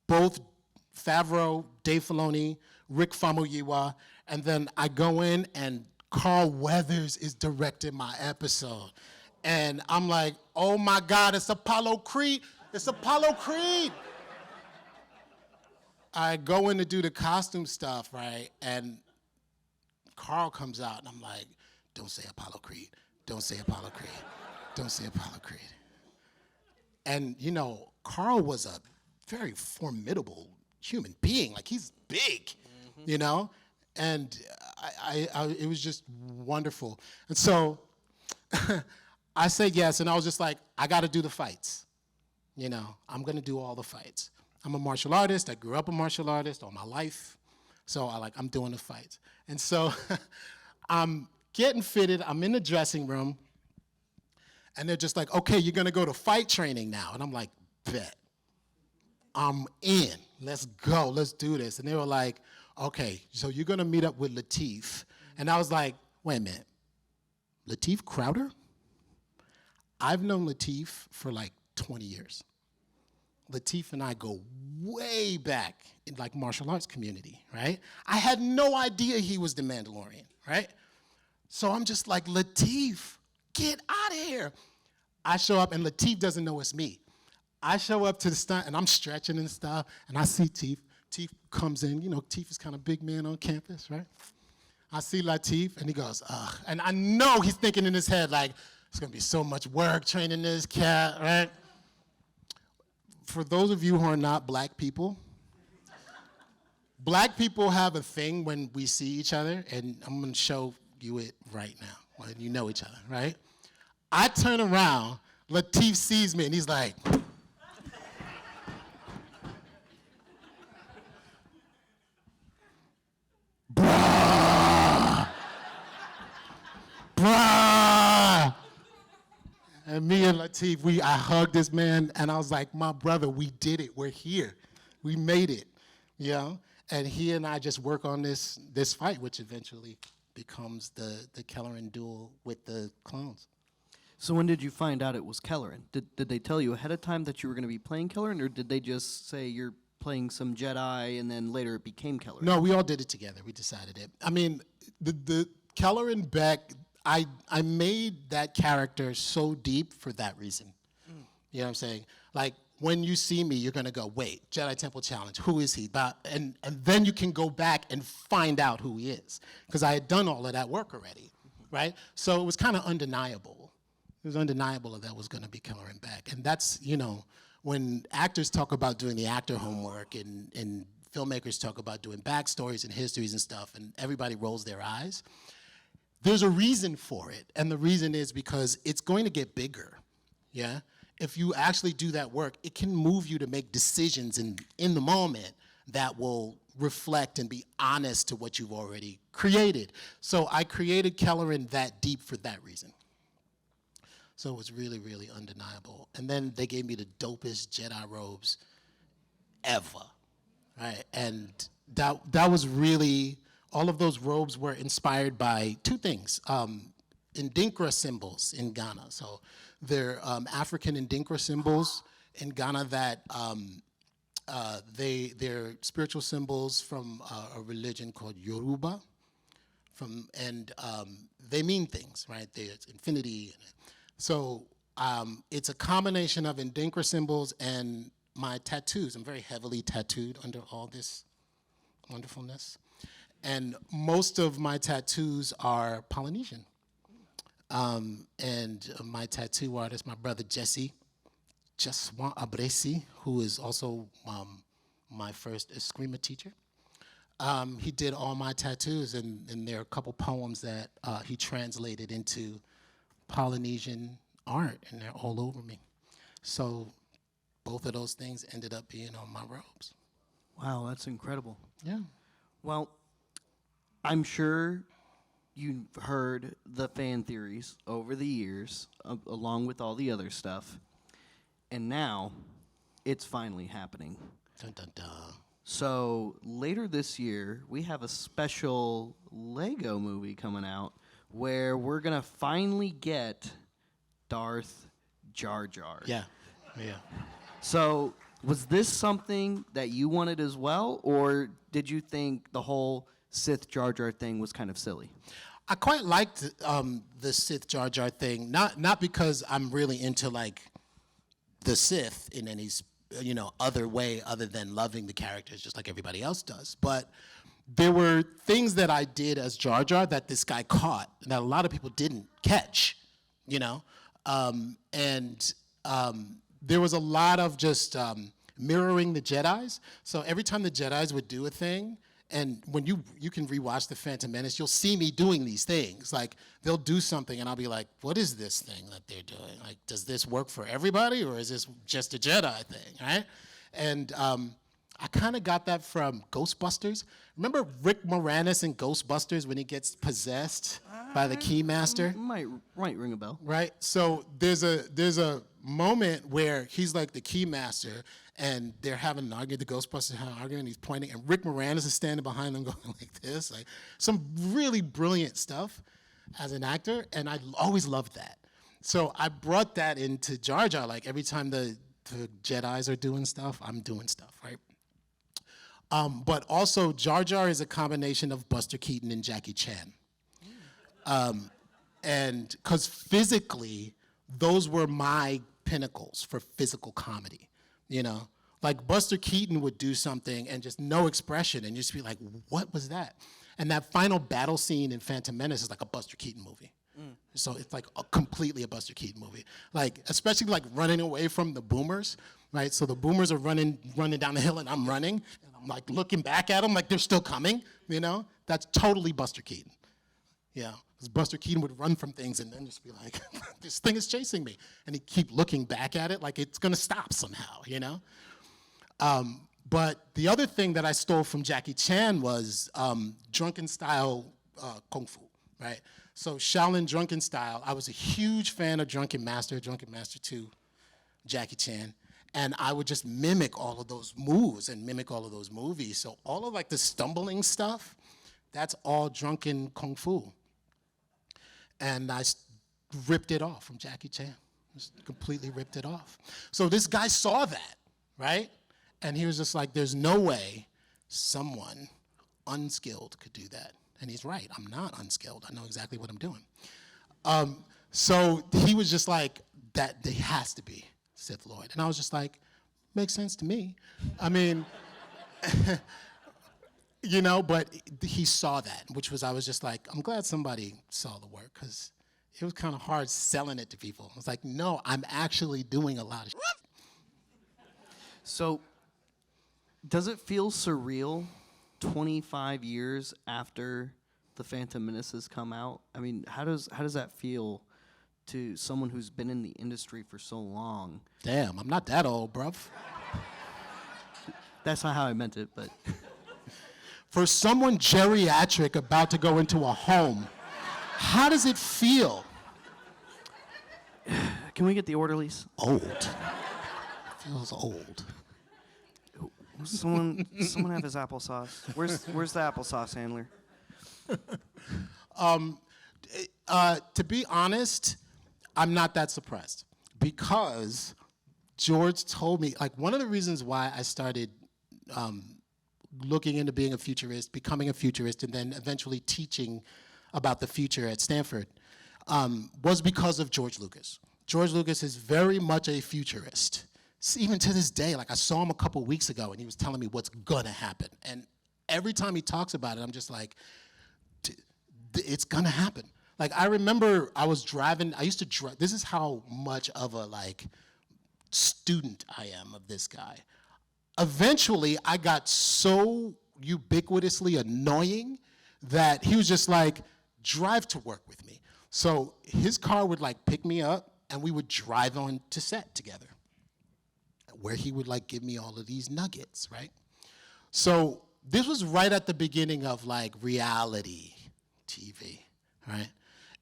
Both Favreau, Dave Filoni, Rick Famuyiwa, and then I go in and Carl Weathers is directing my episode. And I'm like, oh my God, it's Apollo Creed. It's Apollo Creed. I go in to do the costume stuff, right? And Carl comes out and I'm like, don't say Apollo Creed. Don't say Apollo Creed. Don't say Apollo Creed. And you know, Carl was a very formidable human being. Like, he's big, you know? And it was just wonderful. And so I said yes, and I was just like, I got to do the fights. You know, I'm going to do all the fights. I'm a martial artist. I grew up a martial artist all my life. So I'm doing the fights. And so I'm getting fitted. I'm in the dressing room. And they're just like, okay, you're going to go to fight training now. And I'm like, bet. I'm in. Let's go. Let's do this. And they were like, okay, so you're going to meet up with Lateef. And I was like, wait a minute. Lateef Crowder? I've known Lateef for like 20 years. Lateef and I go way back in like martial arts community, right? I had no idea he was the Mandalorian, right? So I'm just like, Lateef, get out of here. I show up and Lateef doesn't know it's me. I show up to the stunt and I'm stretching and stuff and I see Teef. Teef comes in, Teef is kind of big man on campus, right? I see Lateef and he goes, ugh. And I know he's thinking in his head like, it's gonna be so much work training this cat, right? For those of you who are not black people have a thing when we see each other, and I'm gonna show you it right now, when you know each other, right? I turn around, Lateef sees me, and he's like, bruh, bruh. And me and Lateef, I hugged this man, and I was like, my brother, we did it, we're here. We made it, And he and I just work on this fight, which eventually becomes the Kelleran duel with the clones. So when did you find out it was Kelleran? Did they tell you ahead of time that you were going to be playing Kelleran, or did they just say you're playing some Jedi and then later it became Kelleran? No, we all did it together. We decided it. I mean, the Kelleran Beq, I made that character so deep for that reason. You know what I'm saying? Like, when you see me, you're going to go, wait, Jedi Temple Challenge, who is he? And then you can go back and find out who he is. Because I had done all of that work already, right? So it was kind of undeniable. It was undeniable that was going to be Kelleran Beq. And that's, when actors talk about doing the actor homework and filmmakers talk about doing backstories and histories and stuff, and everybody rolls their eyes, there's a reason for it. And the reason is because it's going to get bigger, yeah? If you actually do that work, it can move you to make decisions in the moment that will reflect and be honest to what you've already created. So I created Kelleran that deep for that reason. So it was really, really undeniable. And then they gave me the dopest Jedi robes ever, right? And that was really, all of those robes were inspired by two things. Ndinkra symbols in Ghana. So they're African Ndinkra symbols in Ghana that they're spiritual symbols from a religion called Yoruba. And they mean things, right? It's infinity. So it's a combination of Ndinkra symbols and my tattoos. I'm very heavily tattooed under all this wonderfulness. And most of my tattoos are Polynesian. And my tattoo artist, my brother Jesse Abresi, who is also my first Eskrima teacher, he did all my tattoos, and there are a couple poems that he translated into Polynesian art, and they're all over me. So both of those things ended up being on my robes. Wow, that's incredible. Yeah. Well, I'm sure you've heard the fan theories over the years, along with all the other stuff, and now it's finally happening. Dun, dun, dun. So later this year, we have a special Lego movie coming out where we're going to finally get Darth Jar Jar. Yeah. So was this something that you wanted as well, or did you think the whole Sith Jar Jar thing was kind of silly? I quite liked the Sith Jar Jar thing, not because I'm really into like the Sith in any other way other than loving the characters just like everybody else does, but there were things that I did as Jar Jar that this guy caught that a lot of people didn't catch, and there was a lot of just mirroring the Jedis. So every time the Jedis would do a thing, and when you can rewatch the Phantom Menace, you'll see me doing these things. Like, they'll do something, and I'll be like, what is this thing that they're doing? Like, does this work for everybody, or is this just a Jedi thing, right? And I kind of got that from Ghostbusters. Remember Rick Moranis in Ghostbusters when he gets possessed by the Keymaster? Might ring a bell. Right? So there's a moment where he's like the Keymaster, and they're having an argument, the Ghostbusters having an argument, and he's pointing, and Rick Moranis is standing behind them going like this. Like, some really brilliant stuff as an actor, and I always loved that. So I brought that into Jar Jar. Like every time the Jedis are doing stuff, I'm doing stuff, right? But also, Jar Jar is a combination of Buster Keaton and Jackie Chan. And because physically, those were my pinnacles for physical comedy, you know? Like Buster Keaton would do something and just no expression and just be like, what was that? And that final battle scene in Phantom Menace is like a Buster Keaton movie. So it's like completely a Buster Keaton movie. Like, especially like running away from the boomers, right? So the boomers are running down the hill and I'm running. And I'm like looking back at them like they're still coming, you know? That's totally Buster Keaton. Yeah, because Buster Keaton would run from things and then just be like, this thing is chasing me. And he'd keep looking back at it like it's gonna stop somehow, you know? But the other thing that I stole from Jackie Chan was drunken style kung fu, right? So Shaolin Drunken Style, I was a huge fan of Drunken Master 2, Jackie Chan, and I would just mimic all of those moves and mimic all of those movies. So all of like the stumbling stuff, that's all drunken kung fu. And I ripped it off from Jackie Chan, just completely ripped it off. So this guy saw that, right? And he was just like, there's no way someone unskilled could do that. And he's right, I'm not unskilled. I know exactly what I'm doing. So he was just like, that there has to be Sith Lord. And I was just like, makes sense to me. I mean, you know, but he saw that, which was, I was just like, I'm glad somebody saw the work, because it was kind of hard selling it to people. I was like, no, I'm actually doing a lot of shit. So, does it feel surreal 25 years after the Phantom Menace has come out? I mean, how does that feel to someone who's been in the industry for so long? Damn, I'm not that old, bruv. That's not how I meant it, but For someone geriatric about to go into a home, how does it feel? can we get the orderlies? Old. Feels old. Someone have his applesauce. Where's the applesauce handler? To be honest, I'm not that surprised, because George told me, like, one of the reasons why I started looking into being a futurist, becoming a futurist, and then eventually teaching about the future at Stanford was because of George Lucas. George Lucas is very much a futurist. Even to this day, like I saw him a couple weeks ago and he was telling me what's gonna happen. And every time he talks about it, I'm just like, it's gonna happen. Like I remember I was driving, I used to drive, this is how much of a like student I am of this guy. Eventually, I got so ubiquitously annoying that he was just like, drive to work with me. So his car would like pick me up and we would drive on to set together, where he would like give me all of these nuggets, right? So this was right at the beginning of like reality TV, right?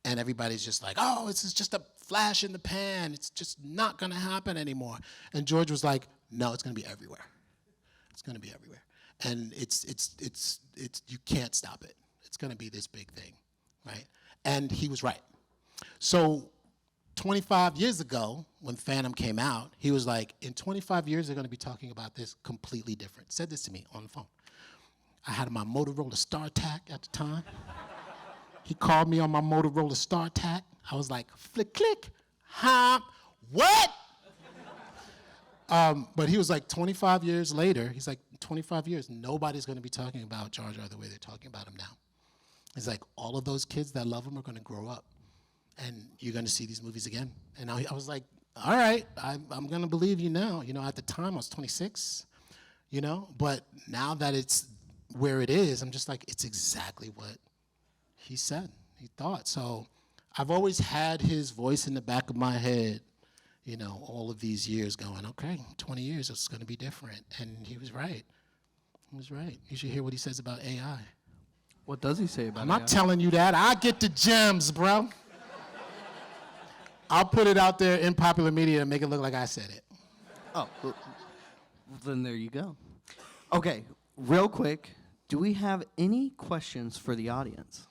And everybody's just like, oh, this is just a flash in the pan. It's just not gonna happen anymore. And George was like, no, it's gonna be everywhere. It's gonna be everywhere. And it's you can't stop it. It's gonna be this big thing, right? And he was right. So 25 years ago, when Phantom came out, he was like, in 25 years, they're gonna be talking about this completely different. Said this to me on the phone. I had my Motorola StarTAC at the time. He called me on my Motorola StarTAC. I was like, flick, click, huh, what? But he was like, 25 years later, he's like, 25 years, nobody's gonna be talking about Jar Jar the way they're talking about him now. He's like, all of those kids that love him are gonna grow up, and you're gonna see these movies again. And I was like, all right, I'm gonna believe you now. You know, at the time I was 26, you know, but now that it's where it is, I'm just like, it's exactly what he said, he thought. So I've always had his voice in the back of my head, you know, all of these years going, okay, 20 years, it's gonna be different. And he was right. He was right. You should hear what he says about AI. What does he say about I'm AI? not telling you that. I get the gems, bro. I'll put it out there in popular media and make it look like I said it. Oh, well, then there you go. Okay, real quick, do we have any questions for the audience?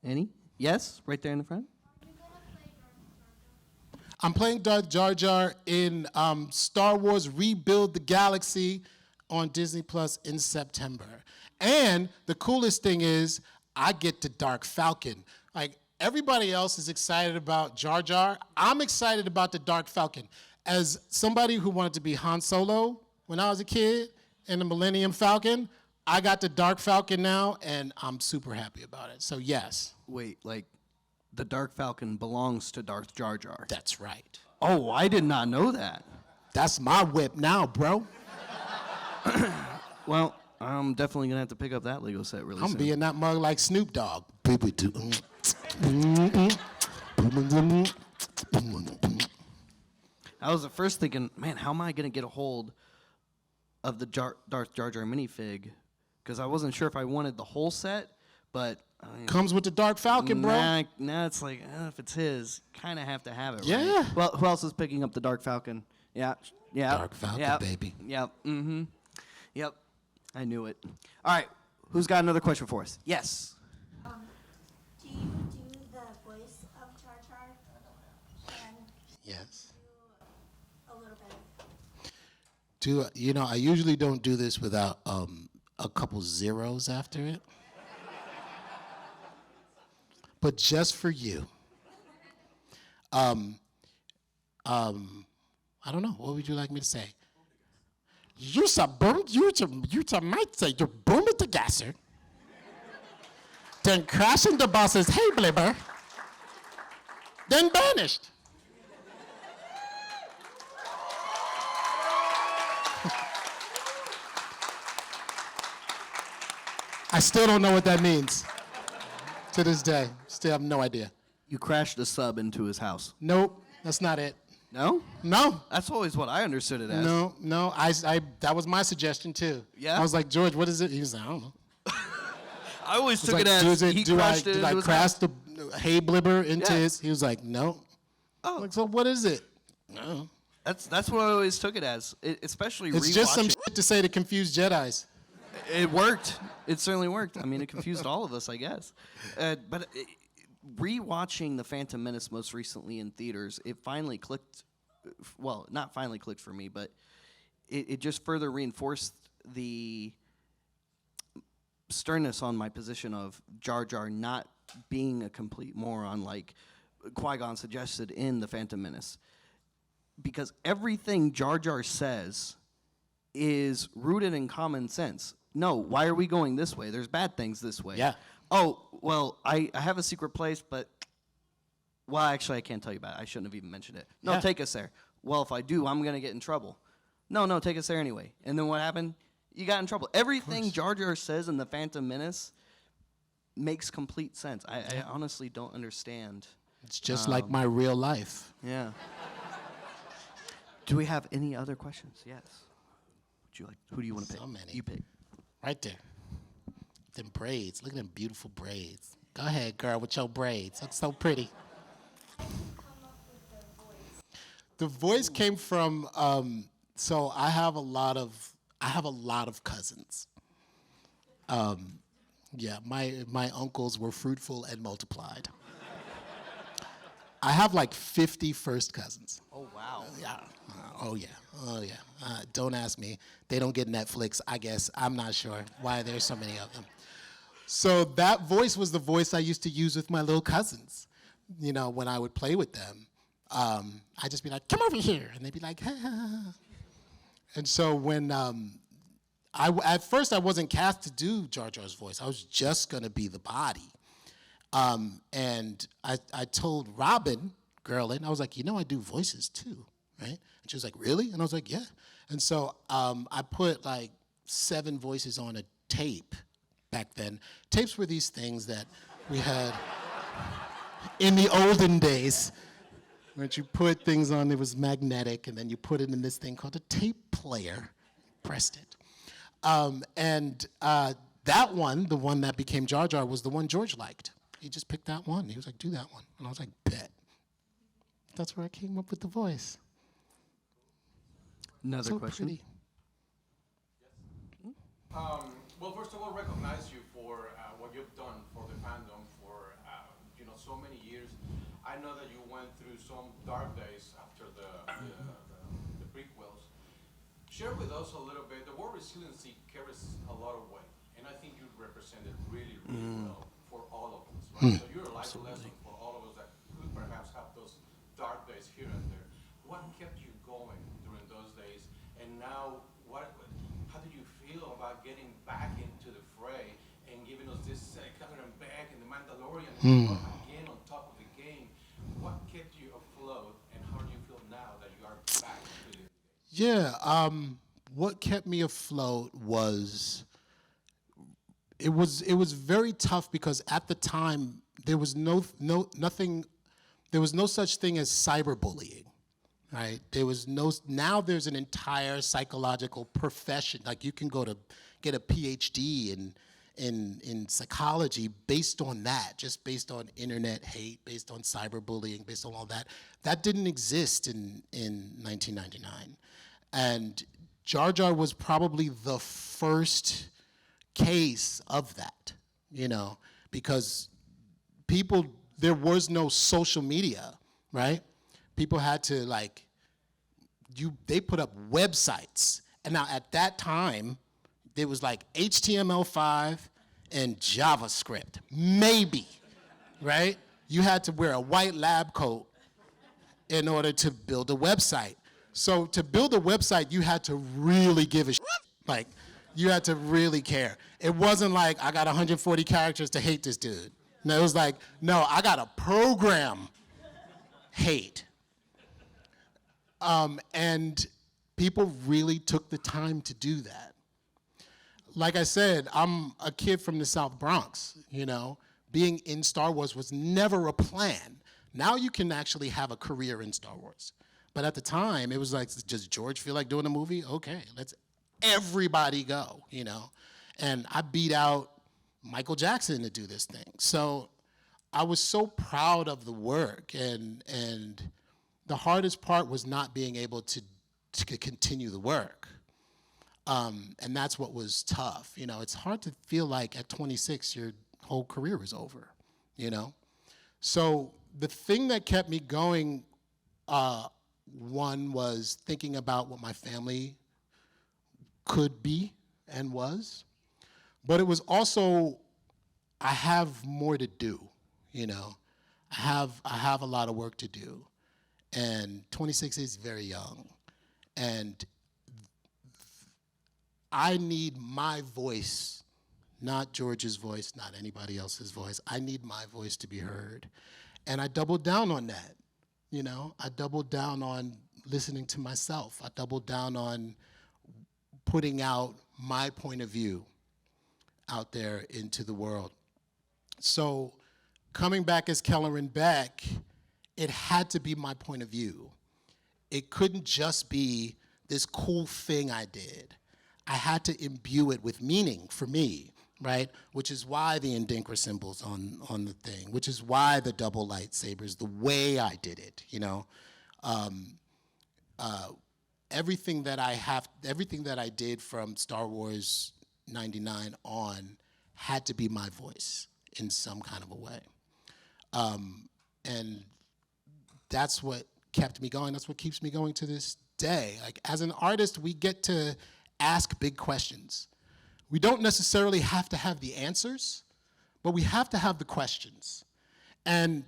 Any? Yes, right there in the front. I'm playing Darth Jar Jar in Star Wars Rebuild the Galaxy on Disney Plus in September. And the coolest thing is I get to Dark Falcon. Like, everybody else is excited about Jar Jar. I'm excited about the Dark Falcon. As somebody who wanted to be Han Solo when I was a kid in the Millennium Falcon, I got the Dark Falcon now, and I'm super happy about it. So, yes. Wait, like, the Dark Falcon belongs to Darth Jar Jar. That's right. Oh, I did not know that. That's my whip now, bro. Well, I'm definitely going to have to pick up that Lego set really soon. I'm being that mug like Snoop Dogg. I was at first thinking, man, how am I going to get a hold of the Darth Jar Jar minifig? Because I wasn't sure if I wanted the whole set, but... Comes with the Dark Falcon, bro. Nah, it's like, if it's his, kind of have to have it, Yeah. right? Well, who else is picking up the Dark Falcon? Yeah. Dark Falcon, baby. Yep, Yep, I knew it. All right, who's got another question for us? Yes. Do you do the voice of Jar Jar? And Yes. do a little bit. I usually don't do this without a couple zeros after it. But just for you, I don't know. What would you like me to say? You might say you boom at the gasser, then crashing the boss's hay blibber, then banished. I still don't know what that means. To this day, still have no idea. You crashed a sub into his house. Nope, that's not it. No? No. That's always what I understood it as. No. I that was my suggestion too. Yeah? I was like, George, what is it? He was like, I don't know. I always I took was it like, as he crashed it did into I his crash house. the hay blibber into Yeah. his? He was like, no. Oh. I'm like, so what is it? No. That's what I always took it as, especially It's rewatching. just some shit to say to confuse Jedis. It worked. It certainly worked. I mean, it confused all of us, I guess. But rewatching The Phantom Menace most recently in theaters, it finally clicked. Well, not finally clicked for me, but it just further reinforced the sternness on my position of Jar Jar not being a complete moron like Qui-Gon suggested in The Phantom Menace. Because everything Jar Jar says is rooted in common sense. No, why are we going this way? There's bad things this way. Yeah. Oh, well, I have a secret place, but... Well, actually, I can't tell you about it. I shouldn't have even mentioned it. No, Yeah. take us there. Well, if I do, I'm going to get in trouble. No, take us there anyway. And then what happened? You got in trouble. Everything Jar Jar says in The Phantom Menace makes complete sense. I honestly don't understand. It's just like my real life. Yeah. Do we have any other questions? Yes. Would you like? Who do you want to pick? So many. You pick. Right there. Them braids. Look at them beautiful braids. Go ahead, girl, with your braids. That's so pretty. The voice came from. So I have a lot of cousins. Yeah, my uncles were fruitful and multiplied. I have like 50 first cousins. Oh wow. Yeah. Oh yeah. Don't ask me. They don't get Netflix. I guess I'm not sure why there's so many of them. So that voice was the voice I used to use with my little cousins. You know, when I would play with them, I'd just be like, "Come over here," and they'd be like, "Ha." And so when at first I wasn't cast to do Jar Jar's voice. I was just gonna be the body. And I told Robin Gerlin, I was like, I do voices too, right? And she was like, really? And I was like, yeah. And so I put like 7 voices on a tape back then. Tapes were these things that we had in the olden days. When you put things on, it was magnetic, and then you put it in this thing called a tape player, pressed it. That one, the one that became Jar Jar, was the one George liked. He just picked that one. He was like, do that one. And I was like, bet. That's where I came up with the voice. Another So question. pretty. Well, first of all, recognize you for what you've done for the fandom for so many years. I I know that you went through some dark days after the prequels. Share with us a little bit. The word resiliency carries a lot of weight, and I think you represent it really, really well for all of us. Right? So you're a life lesson for all of us that could perhaps have those dark days here and there. What kept you going during those days, and now how do you feel about getting back into the fray and giving us this Kelleran Beq and the Mandalorian and again on top of the game? What kept you afloat, and how do you feel now that you are back into the game? Yeah, what kept me afloat was it was very tough because at the time there was no such thing as cyberbullying, right? Now there's an entire psychological profession. Like you can go to get a PhD in psychology based on that, just based on internet hate, based on cyberbullying, based on all that. That didn't exist in 1999. And Jar Jar was probably the first case of that, because there was no social media, right? People had to they put up websites. And now at that time, there was like HTML5 and JavaScript, maybe, right? You had to wear a white lab coat in order to build a website. So to build a website, you had to really give a shit. Like, you had to really care. It wasn't like, I got 140 characters to hate this dude. No, it was like, no, I got to program hate. And people really took the time to do that. Like I said, I'm a kid from the South Bronx, Being in Star Wars was never a plan. Now you can actually have a career in Star Wars. But at the time, it was like, does George feel like doing a movie? Okay, let's everybody go, And I beat out Michael Jackson to do this thing. So I was so proud of the work, and the hardest part was not being able to continue the work. And that's what was tough. It's hard to feel like at 26 your whole career is over, So the thing that kept me going, one was thinking about what my family could be and was, but it was also, I have more to do, I have a lot of work to do, and 26 is very young, and I need my voice, not George's voice, not anybody else's voice. I need my voice to be heard, and I doubled down on that. I doubled down on listening to myself. I doubled down on putting out my point of view out there into the world. So coming back as Kelleran Beq, it had to be my point of view. It couldn't just be this cool thing I did. I had to imbue it with meaning for me, right? Which is why the Indinkra symbols on the thing, which is why the double lightsabers, the way I did it, everything that I did from Star Wars 99 on had to be my voice in some kind of a way. And that's what kept me going. That's what keeps me going to this day. Like, as an artist, we get to ask big questions. We don't necessarily have to have the answers, but we have to have the questions. And,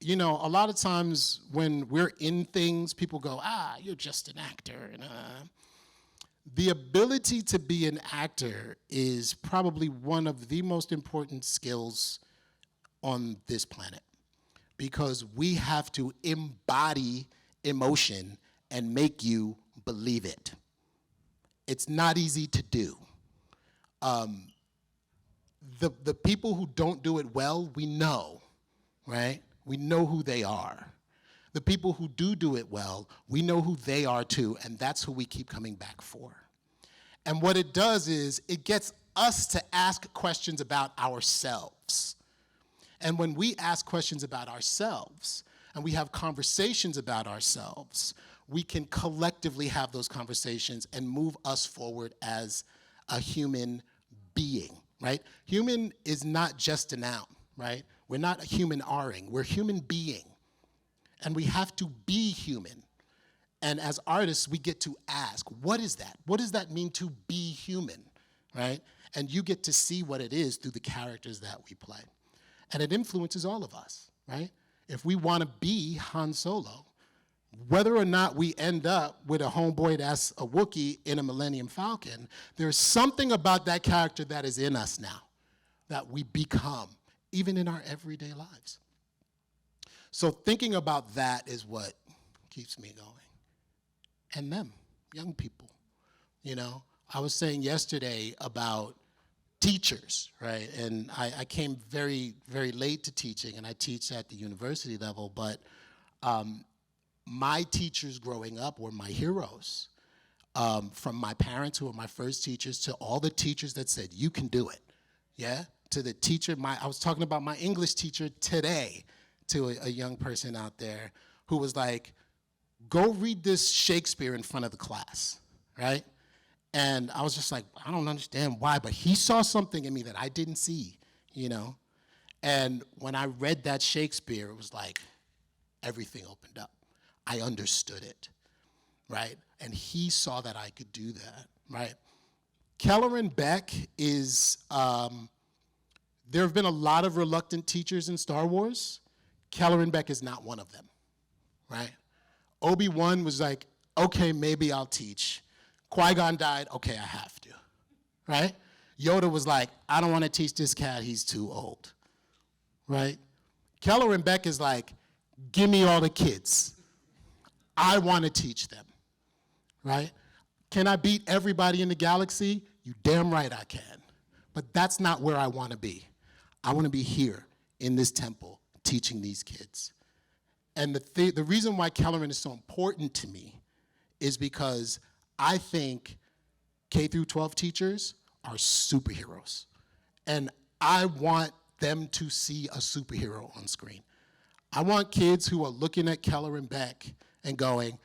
a lot of times when we're in things, people go, you're just an actor. And, the ability to be an actor is probably one of the most important skills on this planet, because we have to embody emotion and make you believe it. It's not easy to do. The people who don't do it well, we know, right? We know who they are. The people who do it well, we know who they are too, and that's who we keep coming back for. And what it does is it gets us to ask questions about ourselves. And when we ask questions about ourselves and we have conversations about ourselves, we can collectively have those conversations and move us forward as a human being, right? Human is not just a noun, right? We're not human-ing, we're human being, And we have to be human. And as artists, we get to ask, what is that? What does that mean to be human, right? And you get to see what it is through the characters that we play. And it influences all of us, right? If we want to be Han Solo, whether or not we end up with a homeboy that's a Wookiee in a Millennium Falcon, there's something about that character that is in us now that we become, even in our everyday lives. So thinking about that is what keeps me going. And them, young people. You know, I was saying yesterday about teachers, right? And I came very, very late to teaching, and I teach at the university level, but my teachers growing up were my heroes. From my parents, who were my first teachers, to all the teachers that said, you can do it, yeah? To the teacher, I was talking about my English teacher today to a young person out there who was like, go read this Shakespeare in front of the class, right? And I was just like, I don't understand why, but he saw something in me that I didn't see, you know? And when I read that Shakespeare, it was like everything opened up. I understood it, right? And he saw that I could do that, right? Kelleran Beq is, there have been a lot of reluctant teachers in Star Wars. Kelleran Beq is not one of them, right? Obi-Wan was like, okay, maybe I'll teach. Qui-Gon died, okay, I have to, right? Yoda was like, I don't want to teach this cat, he's too old, right? Kelleran Beq is like, give me all the kids. I want to teach them, right? Can I beat everybody in the galaxy? You damn right I can. But that's not where I want to be. I want to be here in this temple teaching these kids. And the reason why Kelleran is so important to me is because I think K through 12 teachers are superheroes. And I want them to see a superhero on screen. I want kids who are looking at Kelleran Beq and going,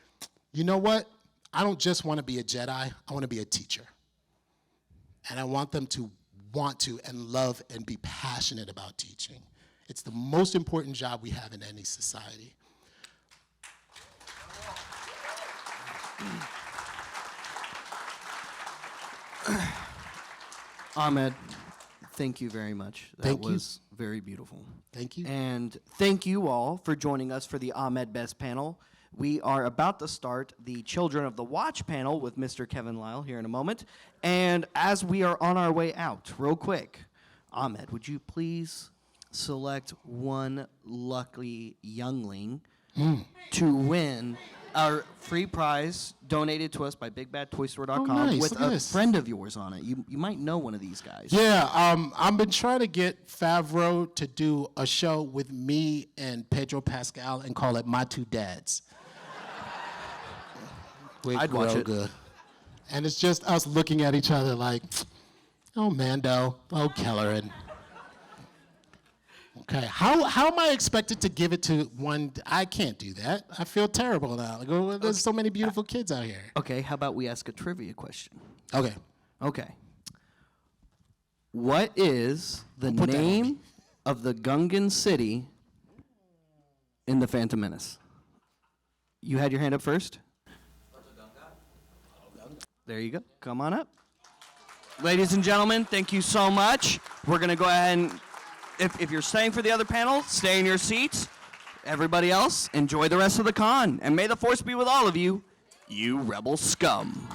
you know what? I don't just want to be a Jedi, I want to be a teacher. And I want them to want to and love and be passionate about teaching. It's the most important job we have in any society. Ahmed, thank you very much. That Thank you. was very beautiful. Thank you. And thank you all for joining us for the Ahmed Best panel. We are about to start the Children of the Watch panel with Mr. Kevin Lyle here in a moment. And as we are on our way out, real quick, Ahmed, would you please select one lucky youngling to win our free prize donated to us by BigBadToyStore.com Oh, nice. with Look at a this. friend of yours on it. You might know one of these guys. Yeah, I've been trying to get Favreau to do a show with me and Pedro Pascal and call it My Two Dads. With I'd watch it. Grogu. And it's just us looking at each other like, oh, Mando, oh, Kelleran. Okay, how am I expected to give it to one? I can't do that. I feel terrible now. Like, oh, there's so many beautiful kids out here. Okay, how about we ask a trivia question? Okay. Okay. What is the Put that on name me. of the Gungan city in the Phantom Menace? You had your hand up first? There you go. Come on up. Ladies and gentlemen, thank you so much. We're going to go ahead and, if you're staying for the other panel, stay in your seats. Everybody else, enjoy the rest of the con. And may the force be with all of you, you rebel scum.